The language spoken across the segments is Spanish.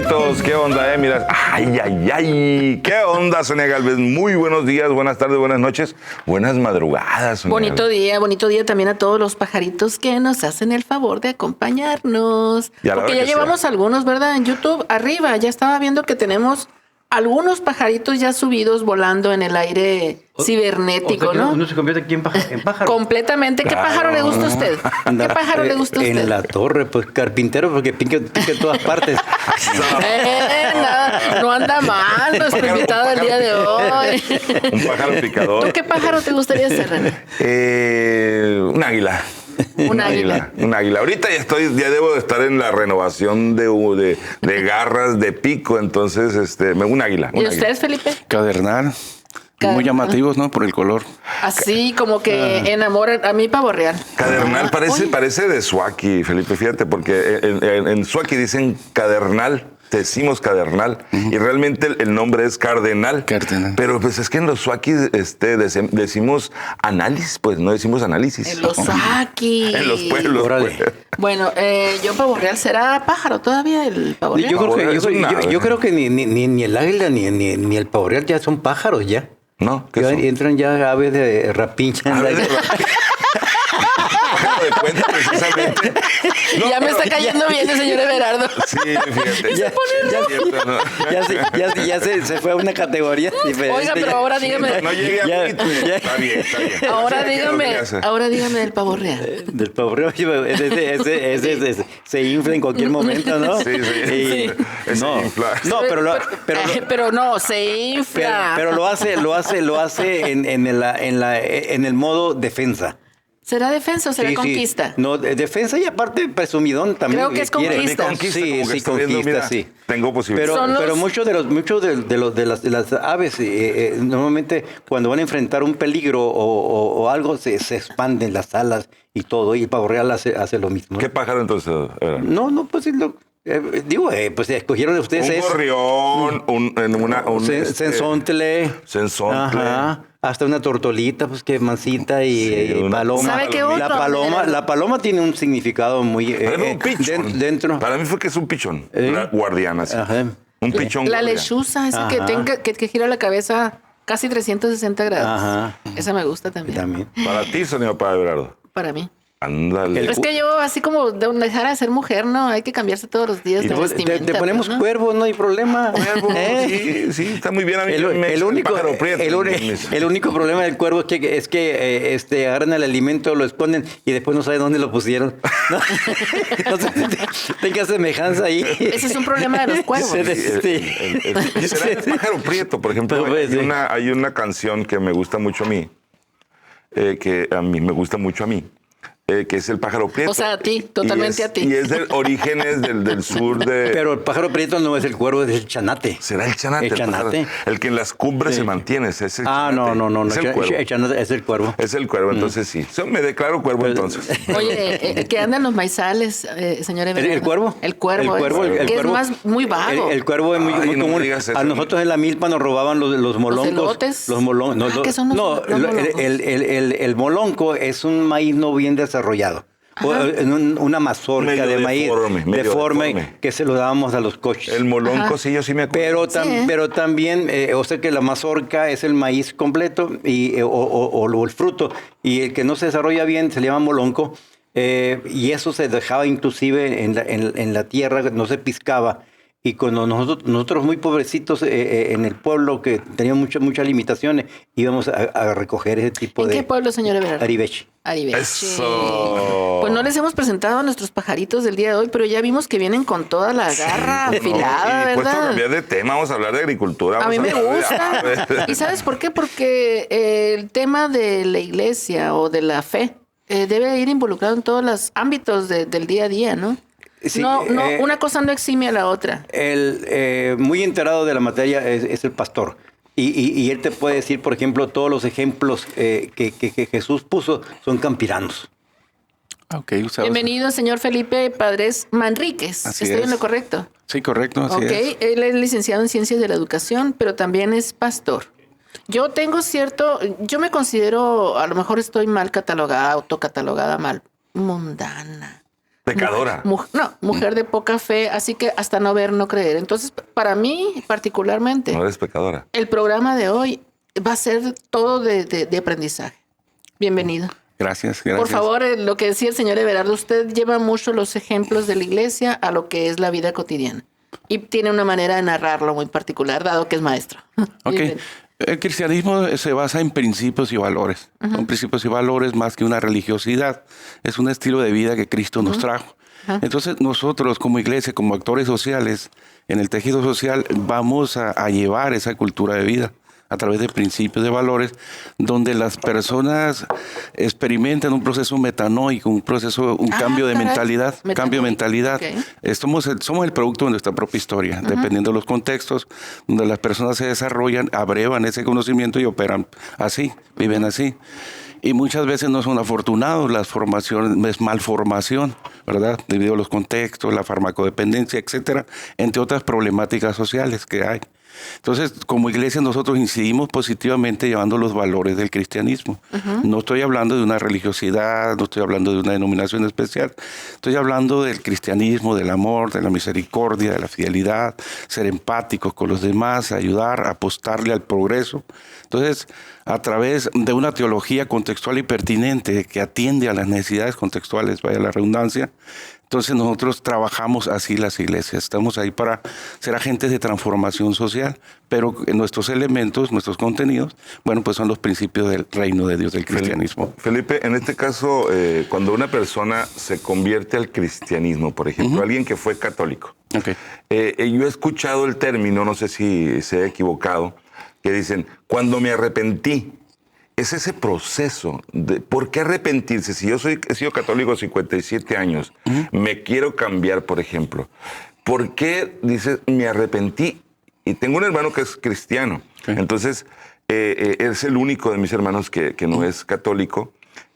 pajaritos, ¿qué onda, Mira, ay, ¿qué onda, Sonia Gálvez? Muy buenos días, buenas tardes, buenas noches, buenas madrugadas, Sonia bonito día también a todos los pajaritos que nos hacen el favor de acompañarnos. Porque ya llevamos algunos, ¿verdad? En YouTube, arriba, ya estaba viendo que tenemos algunos pajaritos ya subidos volando en el aire cibernético, ¿no? Uno se convierte aquí en pájaro. Completamente. ¿Qué pájaro le gusta a usted? ¿Qué pájaro le gusta a usted? En la torre, pues carpintero, porque pica en todas partes. No anda mal nuestro invitado del día de hoy. Un pájaro picador. ¿Tú qué pájaro te gustaría ser, René? Un águila. Un águila. Un águila. Ahorita ya debo de estar en la renovación de garras, de pico, entonces un águila. ¿Y usted, Felipe? Cadernal. Muy llamativos, ¿no? Por el color. Así como que enamora a mí pavo real. Cadernal parece de Suaki, Felipe, fíjate, porque en Suaki dicen cadernal. Decimos cadernal y realmente el nombre es cardenal. Pero pues es que en los suaquis decimos análisis, pues no decimos análisis. En los suaquis. En los pueblos. Pues. Bueno, yo pavo real será pájaro todavía el pavo real. Yo creo que ni el águila ni el pavo real ya son pájaros ya. No, ¿qué son? Entran ya aves de rapiña. De cuenta, precisamente. No, ya me está cayendo bien el señor Everardo. Sí, fíjate. Ya se fue a una categoría diferente. Oiga, pero ahora dígame. No llegué a Está bien. Ahora dígame del pavo real. Del pavo real, ese se infla en cualquier momento, ¿no? Sí. Pero no, se infla. Pero lo hace en el modo defensa. ¿Será defensa o será conquista? Sí. No, defensa y aparte presumidón también. Creo que es conquista. Sí, conquista, sí. Tengo posibilidades. Pero muchos de las aves, normalmente cuando van a enfrentar un peligro o algo, se expanden las alas y todo, y el pavo real hace lo mismo. ¿Qué pájaro entonces era? No, pues pues escogieron ustedes un gorrión, un sensontle. Sensontle. Hasta una tortolita, pues que mansita y paloma. ¿Sabe qué otro? La paloma tiene un significado muy un pichón. dentro. Para mí fue que es un pichón, guardiana, así. Ajá. Un pichón. La lechuza, esa que gira la cabeza casi 360 grados. Ajá. Esa me gusta también. Para ti, Sonia, o para Everardo. Para mí. Ándale. Es que yo, así como dejar de ser mujer, ¿no? Hay que cambiarse todos los días de vestimenta. Te ponemos cuervo, no hay problema. Sí, está muy bien. A mí el único problema del cuervo es que agarran el alimento, lo esconden y después no saben dónde lo pusieron. Entonces, tenga semejanza ahí. Ese es un problema de los cuervos. Será el pájaro prieto, por ejemplo. Hay una canción que me gusta mucho a mí, que me gusta mucho a mí. Que es el pájaro prieto. O sea, a ti, totalmente a ti. Y es de orígenes del sur de... Pero el pájaro prieto no es el cuervo, es el chanate. ¿Será el chanate? El chanate. El que en las cumbres se mantiene, es el chanate. No. Es el cuervo. El chanate es el cuervo. Es el cuervo, entonces sí. Me declaro cuervo entonces. Oye, que andan los maizales, señor Everardo. ¿El cuervo? El cuervo. Es más muy vago. El cuervo es muy común. A nosotros en la milpa nos robaban los moloncos. ¿Los elotes? Los moloncos. ¿Qué son los moloncos? El molonco es un maíz no bien desarrollado. Una mazorca medio de maíz deforme que se lo dábamos a los coches. El molonco, sí, yo sí me acuerdo. Pero también, o sea que la mazorca es el maíz completo o el fruto, y el que no se desarrolla bien se le llama molonco, y eso se dejaba inclusive en la tierra, no se piscaba. Y cuando nosotros muy pobrecitos en el pueblo, que teníamos muchas limitaciones, íbamos a recoger ese tipo de... ¿En qué pueblo, señor Everardo? Aribeche. Eso. Pues no les hemos presentado a nuestros pajaritos del día de hoy, pero ya vimos que vienen con toda la garra afilada, ¿verdad? Puesto a cambiar de tema, vamos a hablar de agricultura. A mí me gusta. ¿Y sabes por qué? Porque el tema de la iglesia o de la fe debe ir involucrado en todos los ámbitos del día a día, ¿no? Sí, una cosa no exime a la otra. Muy enterado de la materia es el pastor. Y él te puede decir, por ejemplo, todos los ejemplos que Jesús puso son campiranos. Bienvenido, señor Felipe Padres Manríquez. ¿Estoy en lo correcto? Sí, correcto. Así es. Él es licenciado en Ciencias de la Educación, pero también es pastor. Yo me considero, a lo mejor estoy mal catalogada, autocatalogada mal, mundana. Pecadora. Mujer de poca fe, así que hasta no ver, no creer. Entonces, para mí, particularmente, no eres pecadora. El programa de hoy va a ser todo de aprendizaje. Bienvenido. Gracias. Por favor, lo que decía el señor Everardo, usted lleva mucho los ejemplos de la iglesia a lo que es la vida cotidiana. Y tiene una manera de narrarlo muy particular, dado que es maestro. Ok. El cristianismo se basa en principios y valores. Son principios y valores más que una religiosidad. Es un estilo de vida que Cristo nos trajo. Entonces nosotros como iglesia, como actores sociales, en el tejido social, vamos a llevar esa cultura de vida a través de principios, de valores, donde las personas experimentan un proceso metanoico, un cambio de mentalidad, cambio de mentalidad. Okay. Somos el producto de nuestra propia historia, dependiendo de los contextos, donde las personas se desarrollan, abrevan ese conocimiento y operan así, viven así. Y muchas veces no son afortunados, las formaciones, es malformación, ¿verdad? Debido a los contextos, la farmacodependencia, etcétera, entre otras problemáticas sociales que hay. Entonces, como iglesia nosotros incidimos positivamente llevando los valores del cristianismo. No estoy hablando de una religiosidad, no estoy hablando de una denominación especial. Estoy hablando del cristianismo, del amor, de la misericordia, de la fidelidad, ser empáticos con los demás, ayudar, apostarle al progreso. Entonces, a través de una teología contextual y pertinente que atiende a las necesidades contextuales, vaya la redundancia, entonces nosotros trabajamos así las iglesias. Estamos ahí para ser agentes de transformación social, pero nuestros elementos, nuestros contenidos, bueno, pues son los principios del reino de Dios, del cristianismo. Felipe, en este caso, cuando una persona se convierte al cristianismo, por ejemplo, alguien que fue católico, yo he escuchado el término, no sé si se ha equivocado, que dicen, cuando me arrepentí. Es ese proceso de por qué arrepentirse. Si yo he sido católico 57 años, me quiero cambiar, por ejemplo. ¿Por qué dices, me arrepentí? Y tengo un hermano que es cristiano. Entonces, es el único de mis hermanos que no es católico.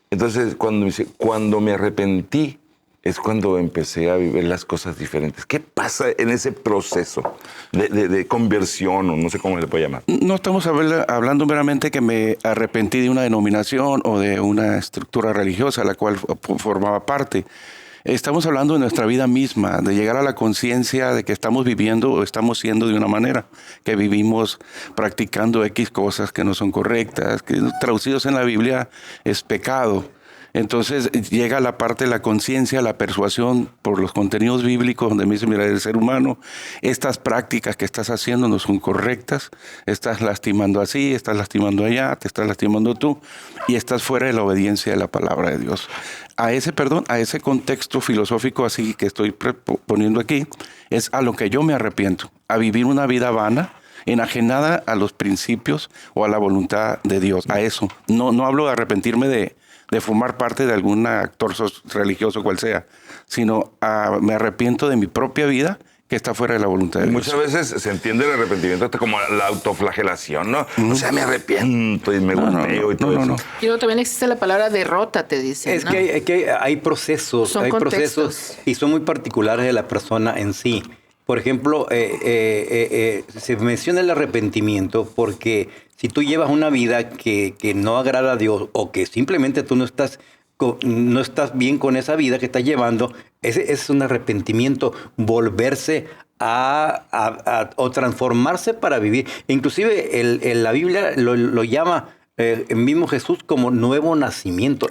Entonces, cuando dice, cuando me arrepentí, es cuando empecé a vivir las cosas diferentes. ¿Qué pasa en ese proceso de conversión, o no sé cómo le puedo llamar? No estamos hablando meramente que me arrepentí de una denominación o de una estructura religiosa a la cual formaba parte. Estamos hablando de nuestra vida misma, de llegar a la conciencia de que estamos viviendo o estamos siendo de una manera, que vivimos practicando X cosas que no son correctas, que traducidos en la Biblia es pecado. Entonces llega la parte de la conciencia, la persuasión por los contenidos bíblicos, donde me dice, mira, el ser humano, estas prácticas que estás haciendo no son correctas, estás lastimando así, estás lastimando allá, te estás lastimando tú, y estás fuera de la obediencia de la palabra de Dios. A ese contexto filosófico así que estoy poniendo aquí, es a lo que yo me arrepiento, a vivir una vida vana, enajenada a los principios o a la voluntad de Dios, a eso. No hablo de arrepentirme de formar parte de algún actor religioso cual sea, sino me arrepiento de mi propia vida que está fuera de la voluntad de Dios. Muchas veces se entiende el arrepentimiento hasta como la autoflagelación, ¿no? O sea, me arrepiento y me golpeo y todo eso. Y luego también existe la palabra derrota, te dicen. Es que hay procesos, y son muy particulares de la persona en sí. Por ejemplo, se menciona el arrepentimiento porque si tú llevas una vida que no agrada a Dios o que simplemente tú no estás bien con esa vida que estás llevando, ese es un arrepentimiento, volverse o transformarse para vivir. Inclusive la Biblia lo llama el mismo Jesús como nuevo nacimiento.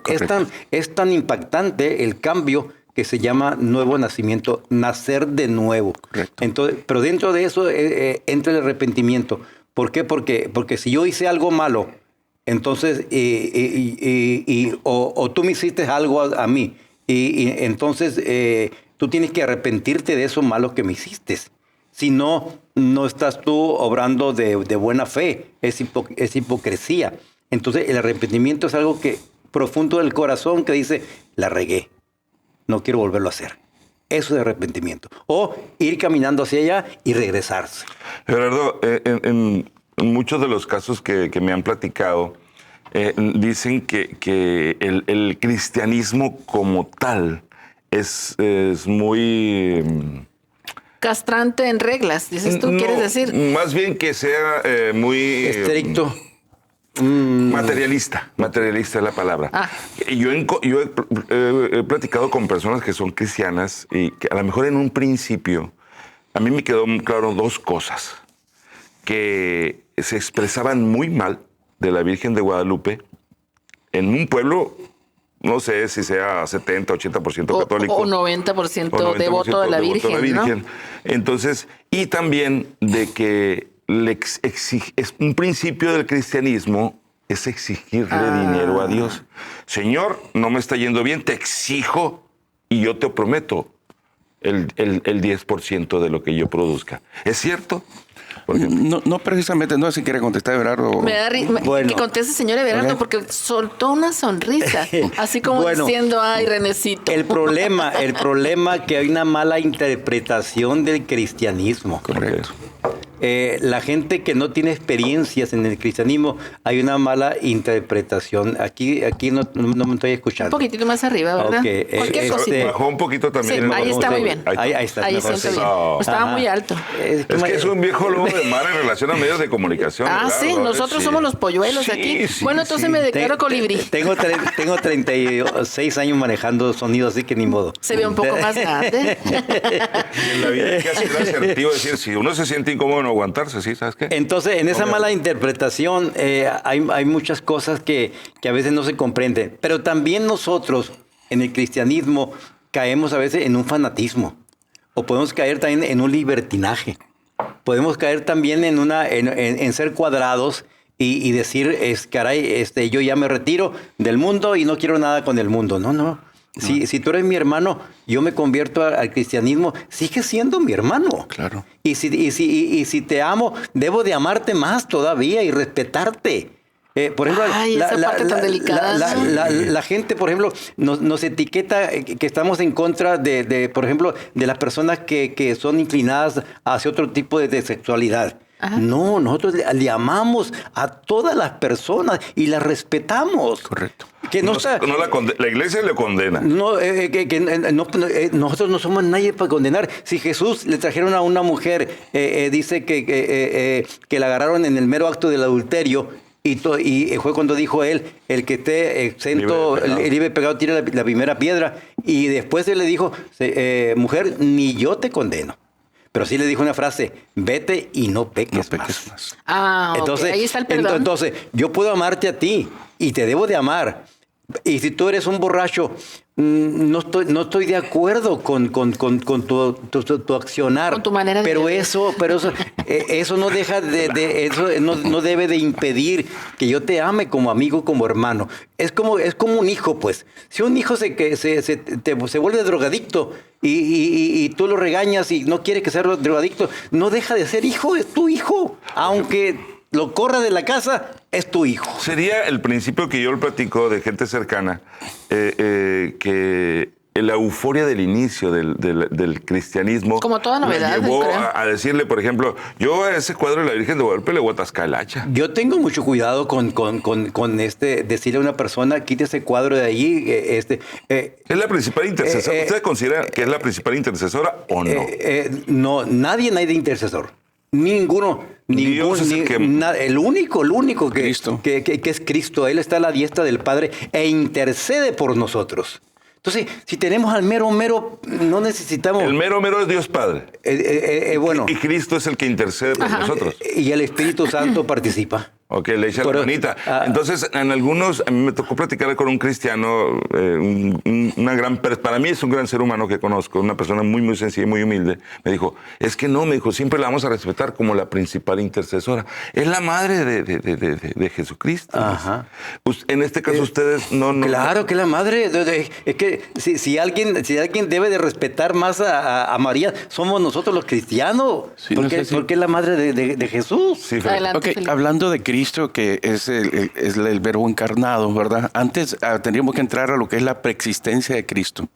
Es tan impactante el cambio que se llama nuevo nacimiento, nacer de nuevo. Correcto. Entonces, pero dentro de eso entra el arrepentimiento. ¿Por qué? Porque si yo hice algo malo, entonces, o tú me hiciste algo a mí, y entonces tú tienes que arrepentirte de eso malo que me hiciste. Si no estás tú obrando de buena fe, es hipocresía. Entonces, el arrepentimiento es algo que profundo del corazón que dice, la regué. No quiero volverlo a hacer. Eso es arrepentimiento. O ir caminando hacia allá y regresarse. Gerardo, en muchos de los casos que me han platicado, dicen que el cristianismo como tal es muy... castrante en reglas, dices tú, ¿quieres decir? Más bien que sea muy... estricto. Materialista es la palabra. Yo he platicado con personas que son cristianas y que a lo mejor en un principio a mí me quedó claro dos cosas. Que se expresaban muy mal de la Virgen de Guadalupe en un pueblo, no sé si sea 70, 80% católico. O 90% devoto de la Virgen, ¿no? Entonces, y también de que es un principio del cristianismo es exigirle dinero a Dios. Señor, no me está yendo bien, te exijo y yo te prometo el 10% de lo que yo produzca. ¿Es cierto? No precisamente, no sé si quiere contestar Everardo. Que conteste señor Everardo, porque soltó una sonrisa, así como diciendo, ay, Renecito. El problema que hay una mala interpretación del cristianismo. Correcto. La gente que no tiene experiencias en el cristianismo, hay una mala interpretación. Aquí no me estoy escuchando. Un poquitito más arriba, ¿verdad? Okay. Bajó un poquito también. Sí, ahí está muy bien. Ahí está. Ahí siento bien. Estaba muy alto. Es que es un viejo lobo de mar en relación a medios de comunicación. Sí, nosotros somos los polluelos aquí. Bueno, entonces me declaro colibrí. Tengo 36 años manejando sonido, así que ni modo. Se ve un poco más grande. En la vida hay que ser asertivo, decir, si uno se siente incómodo, no aguantarse, ¿sí? ¿Sabes qué? Entonces, en esa mala interpretación hay muchas cosas que a veces no se comprenden. Pero también nosotros, en el cristianismo, caemos a veces en un fanatismo. O podemos caer también en un libertinaje. Podemos caer también en ser cuadrados y decir, caray, yo ya me retiro del mundo y no quiero nada con el mundo. No. Si tú eres mi hermano, yo me convierto al cristianismo, sigue siendo mi hermano. Claro. Y si te amo, debo de amarte más todavía y respetarte. Por ejemplo, esa parte tan delicada. La gente, por ejemplo, nos etiqueta que estamos en contra por ejemplo, de las personas que son inclinadas hacia otro tipo de sexualidad. Ajá. No, nosotros le amamos a todas las personas y las respetamos. Correcto. Que la iglesia le condena. Nosotros no somos nadie para condenar. Si Jesús le trajeron a una mujer, dice que la agarraron en el mero acto del adulterio, y fue cuando dijo él, el que esté exento, libre de pecado, tira la primera piedra. Y después él le dijo, mujer, ni yo te condeno. Pero sí le dijo una frase, vete y no peques más. Entonces, ahí está el perdón. Entonces, yo puedo amarte a ti y te debo de amar. Y si tú eres un borracho, no estoy de acuerdo con tu accionar. Con tu manera de pero eso no deja eso no debe de impedir que yo te ame como amigo, como hermano. Es como un hijo, pues. Si un hijo se vuelve drogadicto y tú lo regañas y no quiere que sea drogadicto, no deja de ser hijo, es tu hijo. Aunque lo corra de la casa, es tu hijo. Sería el principio que yo le platico de gente cercana, que la euforia del inicio del cristianismo, como toda novedad, llevó a decirle, por ejemplo, yo a ese cuadro de la Virgen de Guadalupe le voy a atascar el hacha. Yo tengo mucho cuidado con decirle a una persona, quite ese cuadro de allí. ¿Es la principal intercesora? ¿Usted considera que es la principal intercesora o no? No, nadie de intercesor. Ninguno. El único que es Cristo. Él está a la diestra del Padre e intercede por nosotros. Entonces, si tenemos al mero, no necesitamos... El mero es Dios Padre. Bueno. Y Cristo es el que intercede por nosotros. Y el Espíritu Santo participa. Ok, le echa la manita. Entonces, a mí me tocó platicar con un cristiano, para mí es un gran ser humano que conozco, una persona muy, muy sencilla y muy humilde. Me dijo, siempre la vamos a respetar como la principal intercesora. Es la madre de Jesucristo. Ajá. Pues, en este caso, ustedes no... Claro que la madre, es que si alguien debe de respetar más a María, somos nosotros los cristianos. Sí, porque es la madre de Jesús. Sí, adelante, Felipe. Hablando de Cristo, que es el verbo encarnado, ¿verdad? Antes tendríamos que entrar a lo que es la preexistencia de Cristo.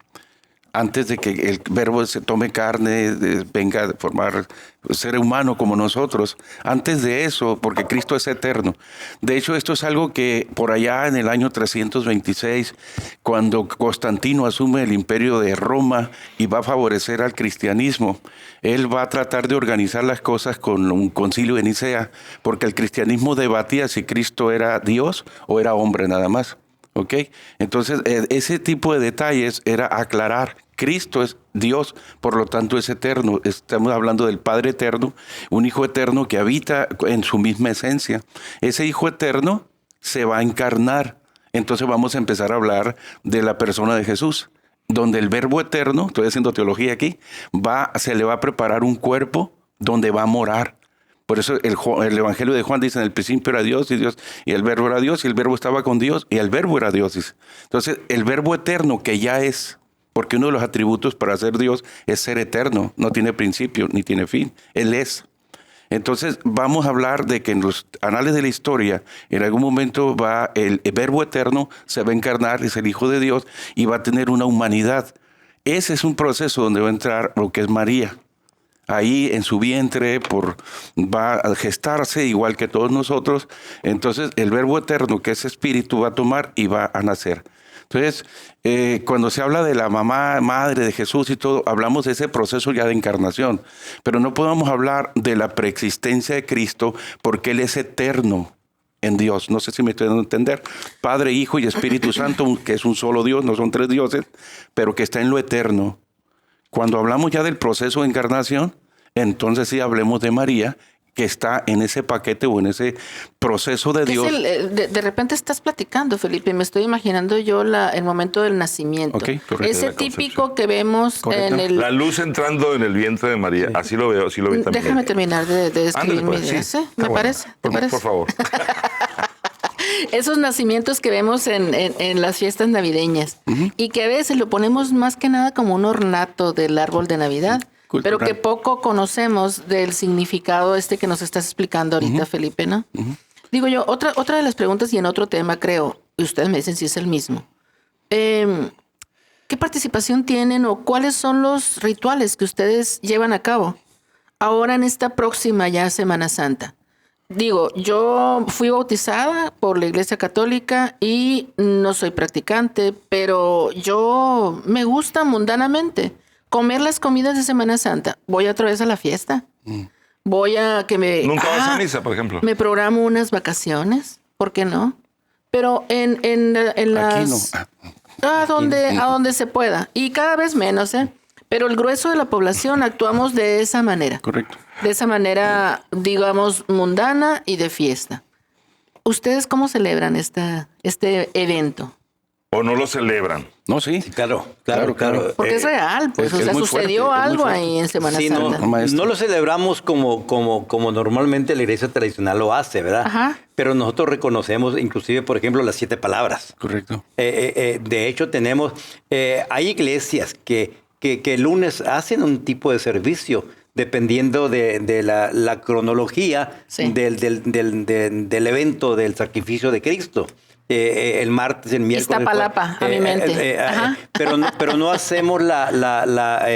antes de que el verbo se tome carne, venga a formar ser humano como nosotros. Antes de eso, porque Cristo es eterno. De hecho, esto es algo que por allá en el año 326, cuando Constantino asume el imperio de Roma y va a favorecer al cristianismo, él va a tratar de organizar las cosas con un concilio de Nicea, porque el cristianismo debatía si Cristo era Dios o era hombre nada más. ¿Ok? Entonces, ese tipo de detalles era aclarar. Cristo es Dios, por lo tanto es eterno. Estamos hablando del Padre eterno, un Hijo eterno que habita en su misma esencia. Ese Hijo eterno se va a encarnar. Entonces vamos a empezar a hablar de la persona de Jesús, donde el Verbo eterno, estoy haciendo teología aquí, se le va a preparar un cuerpo donde va a morar. Por eso el Evangelio de Juan dice, en el principio era Dios y el Verbo era Dios, y el Verbo estaba con Dios, y el Verbo era Dios. Dice. Entonces, el Verbo eterno que ya es, porque uno de los atributos para ser Dios es ser eterno, no tiene principio ni tiene fin, Él es. Entonces, vamos a hablar de que en los anales de la historia, en algún momento el Verbo eterno se va a encarnar, es el Hijo de Dios, y va a tener una humanidad. Ese es un proceso donde va a entrar lo que es María. Ahí en su vientre va a gestarse igual que todos nosotros. Entonces el Verbo eterno, que es espíritu, va a tomar y va a nacer. Entonces, cuando se habla de la madre de Jesús y todo, hablamos de ese proceso ya de encarnación. Pero no podemos hablar de la preexistencia de Cristo porque Él es eterno en Dios. No sé si me estoy dando a entender. Padre, Hijo y Espíritu Santo, que es un solo Dios, no son tres dioses, pero que está en lo eterno. Cuando hablamos ya del proceso de encarnación, entonces sí hablemos de María, que está en ese paquete o en ese proceso de Dios. De repente estás platicando, Felipe, me estoy imaginando yo el momento del nacimiento. Okay, ese típico que vemos correcto. La luz entrando en el vientre de María. Sí. Así lo veo, así lo vi también. Déjame terminar de describir mi idea. Sí. ¿Me parece? Por favor. Esos nacimientos que vemos en las fiestas navideñas y que a veces lo ponemos más que nada como un ornato del árbol de Navidad, cultural, pero que poco conocemos del significado que nos estás explicando ahorita, Felipe, ¿no? Digo yo, otra de las preguntas y en otro tema creo, y ustedes me dicen si es el mismo, ¿qué participación tienen o cuáles son los rituales que ustedes llevan a cabo ahora en esta próxima ya Semana Santa? Digo, yo fui bautizada por la Iglesia Católica y no soy practicante, pero yo me gusta mundanamente comer las comidas de Semana Santa. Voy otra vez a la fiesta. Voy a que me... ¿Nunca vas a misa, por ejemplo? Me programo unas vacaciones, ¿por qué no? Pero en las... Aquí no. A donde se pueda. Y cada vez menos, ¿eh? Pero el grueso de la población actuamos de esa manera. Correcto. De esa manera, digamos, mundana y de fiesta. ¿Ustedes cómo celebran este evento? ¿O no lo celebran? No, sí. Claro. Porque es real, pues, sucedió fuerte, algo ahí en Semana Santa. No lo celebramos como normalmente la iglesia tradicional lo hace, ¿verdad? Ajá. Pero nosotros reconocemos, inclusive, por ejemplo, las 7 palabras. Correcto. De hecho, hay iglesias que el lunes hacen un tipo de servicio, dependiendo de la cronología del evento del sacrificio de Cristo. El martes, el miércoles. Iztapalapa, a mi mente. Pero no hacemos la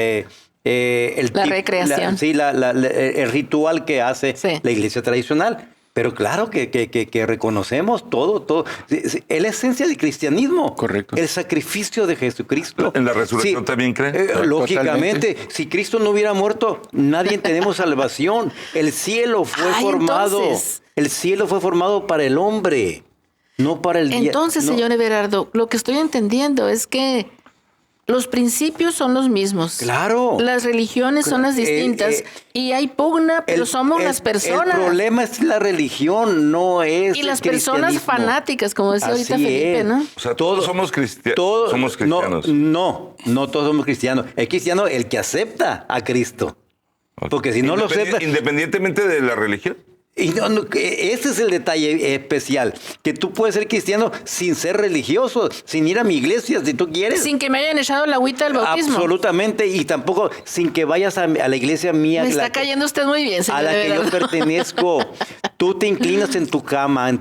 recreación. El ritual que hace la iglesia tradicional. Pero claro que reconocemos todo. Es la esencia del cristianismo. Correcto. El sacrificio de Jesucristo. ¿En la resurrección también creen? Lógicamente. Totalmente. Si Cristo no hubiera muerto, nadie tenemos salvación. El cielo fue formado. Entonces... El cielo fue formado para el hombre, no para el diablo. Entonces, señor Everardo, lo que estoy entendiendo es que los principios son los mismos. Claro. Las religiones son las distintas y hay pugna, pero somos las personas. El problema es la religión, no es y las personas fanáticas, como decía ahorita Felipe, ¿no? O sea, todos somos cristianos. No todos somos cristianos. Es cristiano el que acepta a Cristo. Okay. Porque si no lo acepta... Independientemente de la religión. Y ese es el detalle especial, que tú puedes ser cristiano sin ser religioso, sin ir a mi iglesia si tú quieres. Sin que me hayan echado la agüita del bautismo. Absolutamente, y tampoco sin que vayas a la iglesia mía. Me está cayendo usted muy bien, señor. A la que yo pertenezco. Tú te inclinas en tu cama, allí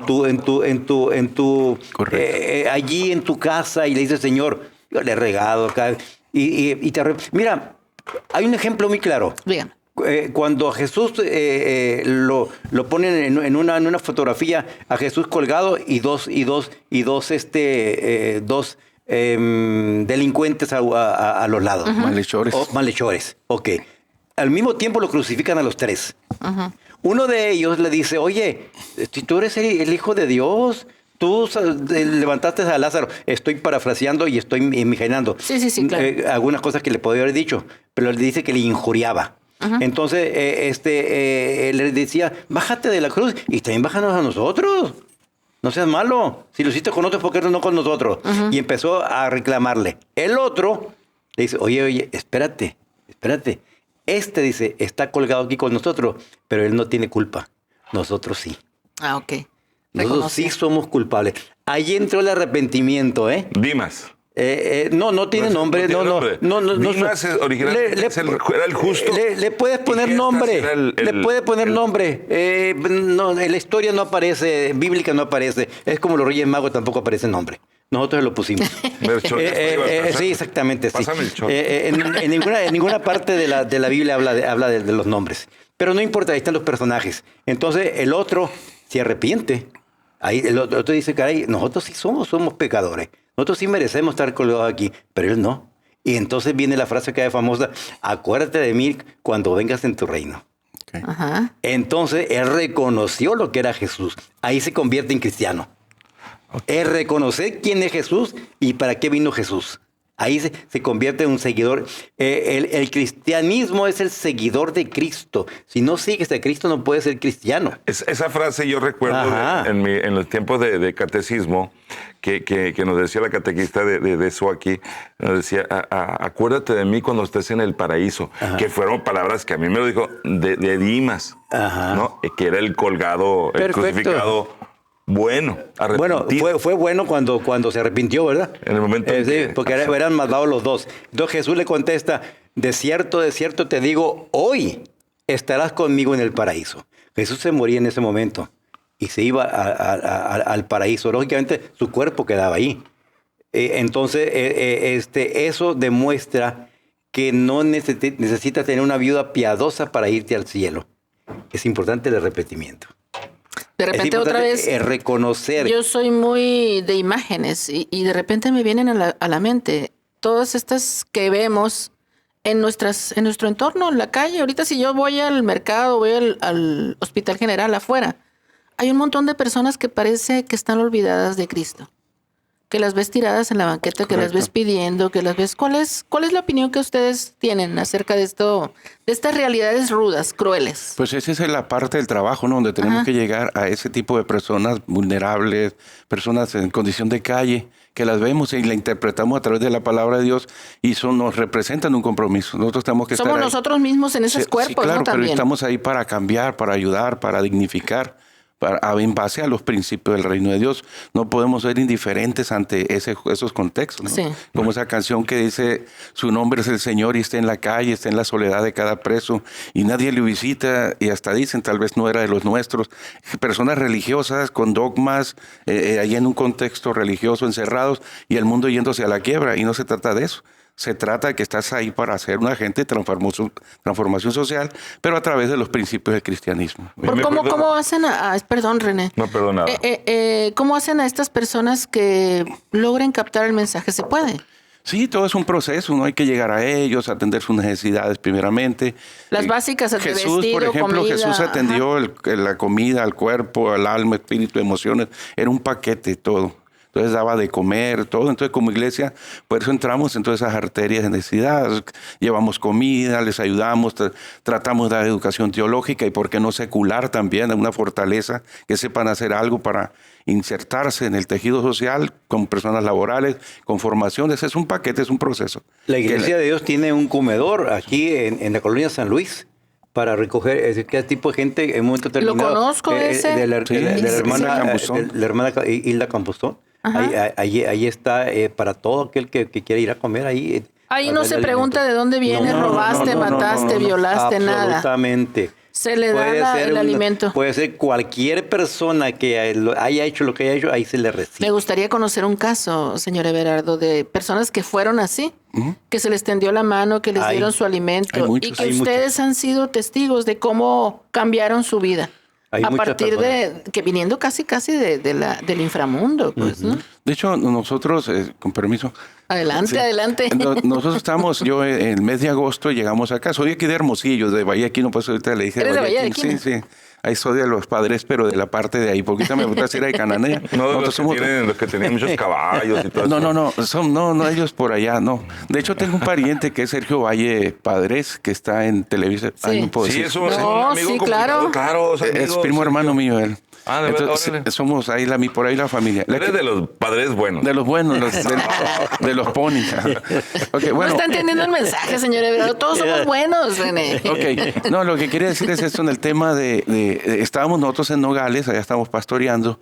en tu casa y le dices, Señor, yo le he regado acá. Mira, hay un ejemplo muy claro. Dígame. Cuando a Jesús lo ponen en una fotografía, a Jesús colgado y dos delincuentes a los lados. Malhechores. Ok. Al mismo tiempo lo crucifican a los tres. Uno de ellos le dice, oye, tú eres el Hijo de Dios. Tú levantaste a Lázaro. Estoy parafraseando y estoy imaginando. Sí, claro. Algunas cosas que le podía haber dicho, pero él dice que le injuriaba. Entonces, le decía, bájate de la cruz y también bájanos a nosotros. No seas malo. Si lo hiciste con otros, ¿por qué no con nosotros? Y empezó a reclamarle. El otro le dice, oye, espérate. Dice, está colgado aquí con nosotros, pero él no tiene culpa. Nosotros sí. Ah, ok. Nosotros sí somos culpables. Ahí entró el arrepentimiento, ¿eh? Dimas. No tiene nombre. No. Dimas originalmente era el justo. Le puedes poner nombre. Le puedes poner nombre. La historia no aparece, bíblica no aparece. Es como los Reyes Magos, tampoco aparece nombre. Nosotros lo pusimos. Sí, exactamente. Sí. Pásame el shot. En ninguna parte de la Biblia habla de los nombres. Pero no importa, ahí están los personajes. Entonces el otro se arrepiente. Ahí el otro dice, caray, nosotros sí somos pecadores. Nosotros sí merecemos estar colgados aquí, pero él no. Y entonces viene la frase que es famosa, acuérdate de mí cuando vengas en tu reino. Okay. Ajá. Entonces él reconoció lo que era Jesús. Ahí se convierte en cristiano. Okay. Es reconocer quién es Jesús y para qué vino Jesús. Ahí se convierte en un seguidor. El cristianismo es el seguidor de Cristo. Si no sigues a Cristo, no puedes ser cristiano. Esa frase yo recuerdo en los tiempos de catecismo que nos decía la catequista de Suaki, nos decía, acuérdate de mí cuando estés en el paraíso. Ajá. Que fueron palabras que a mí me lo dijo de Dimas, ¿no? Que era el colgado, el crucificado. Bueno, fue bueno cuando se arrepintió, ¿verdad? En el momento sí, porque eran malvados los dos. Entonces Jesús le contesta, de cierto te digo, hoy estarás conmigo en el paraíso. Jesús se moría en ese momento y se iba al paraíso. Lógicamente su cuerpo quedaba ahí. Entonces eso demuestra que no necesitas tener una vida piadosa para irte al cielo. Es importante el arrepentimiento. De repente otra vez reconocer. Yo soy muy de imágenes y de repente me vienen a la mente todas estas que vemos en nuestro entorno, en la calle. Ahorita si yo voy al mercado, voy al Hospital General afuera, hay un montón de personas que parece que están olvidadas de Cristo. Que las ves tiradas en la banqueta, que las ves pidiendo, que las ves... ¿Cuál es la opinión que ustedes tienen acerca de esto, de estas realidades rudas, crueles? Pues esa es la parte del trabajo, ¿no? Donde tenemos que llegar a ese tipo de personas vulnerables, personas en condición de calle, que las vemos y la interpretamos a través de la palabra de Dios y nos representan un compromiso. Nosotros tenemos que estar Somos nosotros mismos en esos cuerpos, sí, claro, ¿no? También. Pero estamos ahí para cambiar, para ayudar, para dignificar. En base a los principios del reino de Dios. No podemos ser indiferentes ante esos contextos, ¿no? Sí. Como esa canción que dice, su nombre es el Señor y está en la calle, está en la soledad de cada preso y nadie le visita y hasta dicen, tal vez no era de los nuestros. Personas religiosas con dogmas, ahí en un contexto religioso encerrados y el mundo yéndose a la quiebra, y no se trata de eso. Se trata de que estás ahí para ser un agente de transformación social, pero a través de los principios del cristianismo. ¿Cómo hacen perdón, René. No, perdona. ¿Cómo hacen a estas personas que logren captar el mensaje? ¿Se puede? Sí, todo es un proceso, no hay que llegar a ellos, atender sus necesidades primeramente. Las básicas, el Jesús, vestido, por ejemplo, comida. Jesús atendió la comida, el cuerpo, el alma, espíritu, emociones. Era un paquete todo. Entonces daba de comer, todo. Entonces como iglesia, por eso entramos en todas esas arterias de necesidad. Llevamos comida, les ayudamos, tratamos de dar educación teológica y por qué no secular también, una fortaleza, que sepan hacer algo para insertarse en el tejido social con personas laborales, con formaciones. Es un paquete, es un proceso. La Iglesia de Dios tiene un comedor aquí en la colonia San Luis para recoger qué tipo de gente en un momento determinado. Lo conozco ese. De la hermana Hilda Campuzón. Ahí está para todo aquel que quiera ir a comer ahí. Ahí no se pregunta de dónde viene, robaste, mataste, violaste, nada. Absolutamente. Se le da el alimento. Puede ser cualquier persona que haya hecho lo que haya hecho, ahí se le recibe. Me gustaría conocer un caso, señor Everardo, de personas que fueron así. que se les tendió la mano, que les dieron su alimento y que ustedes han sido testigos de cómo cambiaron su vida. A partir de que viniendo casi del inframundo, pues, ¿no? De hecho, nosotros, con permiso. Adelante. Nosotros estamos, yo en el mes de agosto llegamos acá. Soy aquí de Hermosillo, de Bahía Aquino, pues ahorita le dije. ¿Eres de Bahía Aquino? Sí. Ahí soy de los Padres, pero de la parte de ahí, porque ahorita me gusta decir de Cananea. No, los que tenían muchos caballos y todo eso. No, ellos por allá, no. De hecho, tengo un pariente que es Sergio Valle Padres, que está en Televisa. Sí, es un amigo claro. Es primo hermano mío él. Entonces, somos ahí por ahí la familia. Eres de los padres buenos. De los buenos, de los ponis. Okay, bueno. No está entendiendo el mensaje, señor Everardo. Todos somos buenos, René. Ok. No, lo que quería decir es esto en el tema estábamos nosotros en Nogales, allá estamos pastoreando,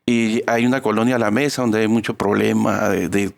y hay una colonia a la mesa donde hay mucho problema de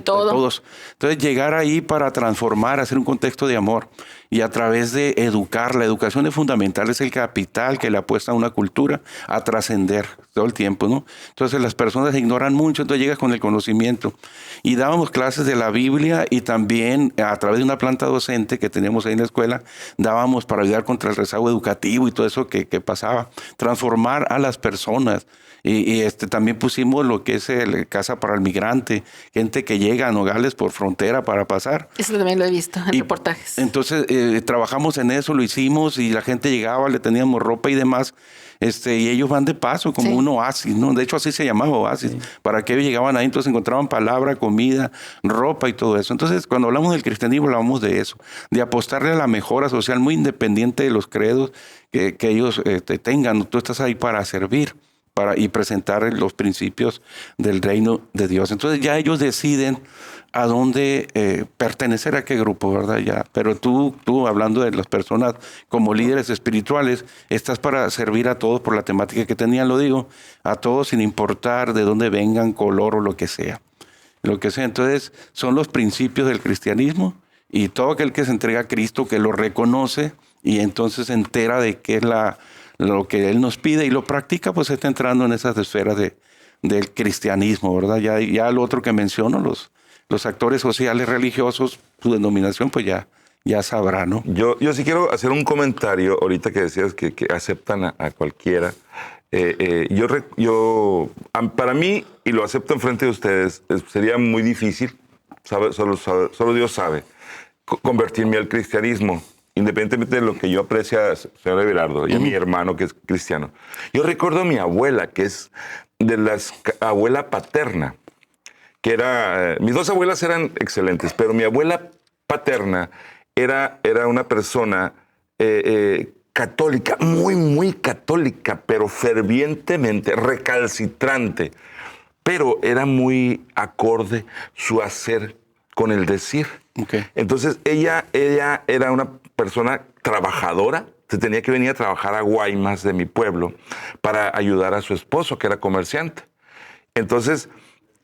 todos. Entonces, llegar ahí para transformar, hacer un contexto de amor y a través de educar. La educación es fundamental, es el capital que le apuesta a una cultura a trascender todo el tiempo, ¿no? Entonces, las personas ignoran mucho, entonces llegas con el conocimiento. Y dábamos clases de la Biblia y también a través de una planta docente que teníamos ahí en la escuela, dábamos para ayudar contra el rezago educativo y todo eso que pasaba. Transformar a las personas. Y también pusimos lo que es el Casa para el Migrante, gente que llega a Nogales por frontera para pasar. Eso también lo he visto en reportajes. Entonces trabajamos en eso, lo hicimos y la gente llegaba, le teníamos ropa y demás. Y ellos van de paso como un oasis, ¿no? De hecho así se llamaba oasis. Sí. Para que ellos llegaban ahí, entonces encontraban palabra, comida, ropa y todo eso. Entonces cuando hablamos del cristianismo hablamos de eso, de apostarle a la mejora social muy independiente de los credos que ellos tengan. Tú estás ahí para servir. Y presentar los principios del reino de Dios. Entonces ya ellos deciden a dónde pertenecer a qué grupo, ¿verdad? Ya. Pero tú hablando de las personas como líderes espirituales, estás para servir a todos por la temática que tenían, lo digo, a todos sin importar de dónde vengan, color o lo que sea. Entonces son los principios del cristianismo y todo aquel que se entrega a Cristo, que lo reconoce y entonces se entera de qué es lo que Él nos pide y lo practica, pues está entrando en esas esferas del cristianismo, ¿verdad? Ya lo otro que menciono, los actores sociales religiosos, su denominación, pues ya sabrá, ¿no? Yo sí quiero hacer un comentario, ahorita que decías que aceptan a cualquiera. Para mí, y lo acepto enfrente de ustedes, sería muy difícil, solo Dios sabe, convertirme al cristianismo. Independientemente de lo que yo aprecie a señor Everardo y a mi hermano que es cristiano. Yo recuerdo a mi abuela, que es de la abuela paterna, que mis dos abuelas eran excelentes, pero mi abuela paterna era una persona católica, muy, muy católica, pero fervientemente, recalcitrante, pero era muy acorde su hacer con el decir. Okay. Entonces, ella era una persona trabajadora, se tenía que venir a trabajar a Guaymas de mi pueblo para ayudar a su esposo, que era comerciante. Entonces,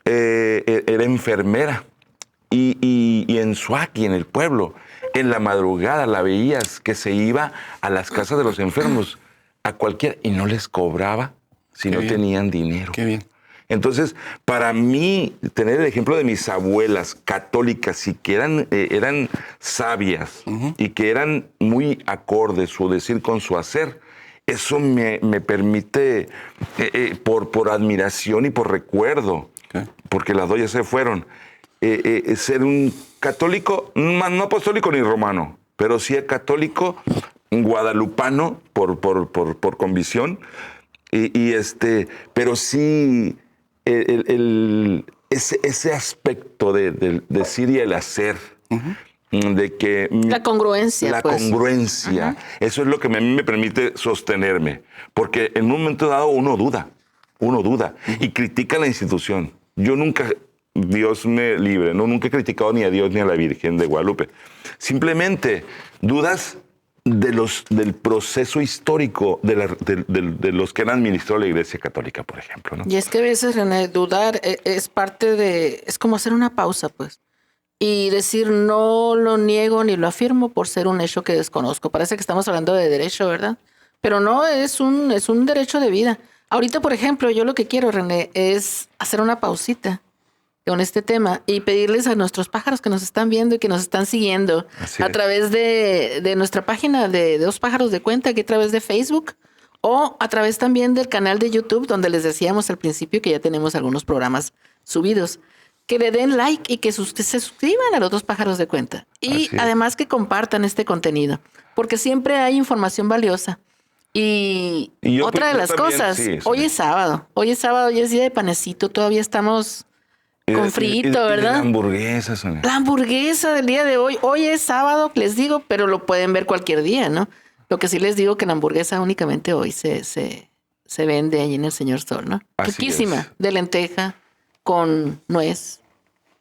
era enfermera. Y en Suaki, en el pueblo, en la madrugada la veías que se iba a las casas de los enfermos, a cualquiera, y no les cobraba si no tenían dinero. Qué bien. Entonces, para mí, tener el ejemplo de mis abuelas católicas y que eran sabias y que eran muy acordes su decir con su hacer, eso me permite, por admiración y por recuerdo, porque las dos ya se fueron, ser un católico, no apostólico ni romano, pero sí católico guadalupano por convicción, pero sí... ese aspecto del decir y el hacer, de que... La congruencia. La congruencia. Eso es lo que a mí me permite sostenerme. Porque en un momento dado uno duda y critica la institución. Yo nunca, Dios me libre, nunca he criticado ni a Dios ni a la Virgen de Guadalupe. Simplemente dudas del proceso histórico de los que han administrado la Iglesia Católica, por ejemplo, ¿no? Y es que a veces, René, dudar es es como hacer una pausa, pues, y decir no lo niego ni lo afirmo por ser un hecho que desconozco. Parece que estamos hablando de derecho, ¿verdad? Pero no, es un derecho de vida. Ahorita, por ejemplo, yo lo que quiero, René, es hacer una pausita con este tema y pedirles a nuestros pájaros que nos están viendo y que nos están siguiendo a través de nuestra página de Dos Pájaros de Cuenta, que a través de Facebook o a través también del canal de YouTube, donde les decíamos al principio que ya tenemos algunos programas subidos, que le den like y que se suscriban a los Dos Pájaros de Cuenta. Y además que compartan este contenido, porque siempre hay información valiosa. Y otra de las cosas, hoy es sábado, hoy es día de panecito, todavía estamos con frito, ¿verdad? La hamburguesa, Sonia. La hamburguesa del día de hoy es sábado, les digo, pero lo pueden ver cualquier día, ¿no? Lo que sí les digo que la hamburguesa únicamente hoy se vende allí en el Señor Sol, ¿no? Riquísima, de lenteja, con nuez,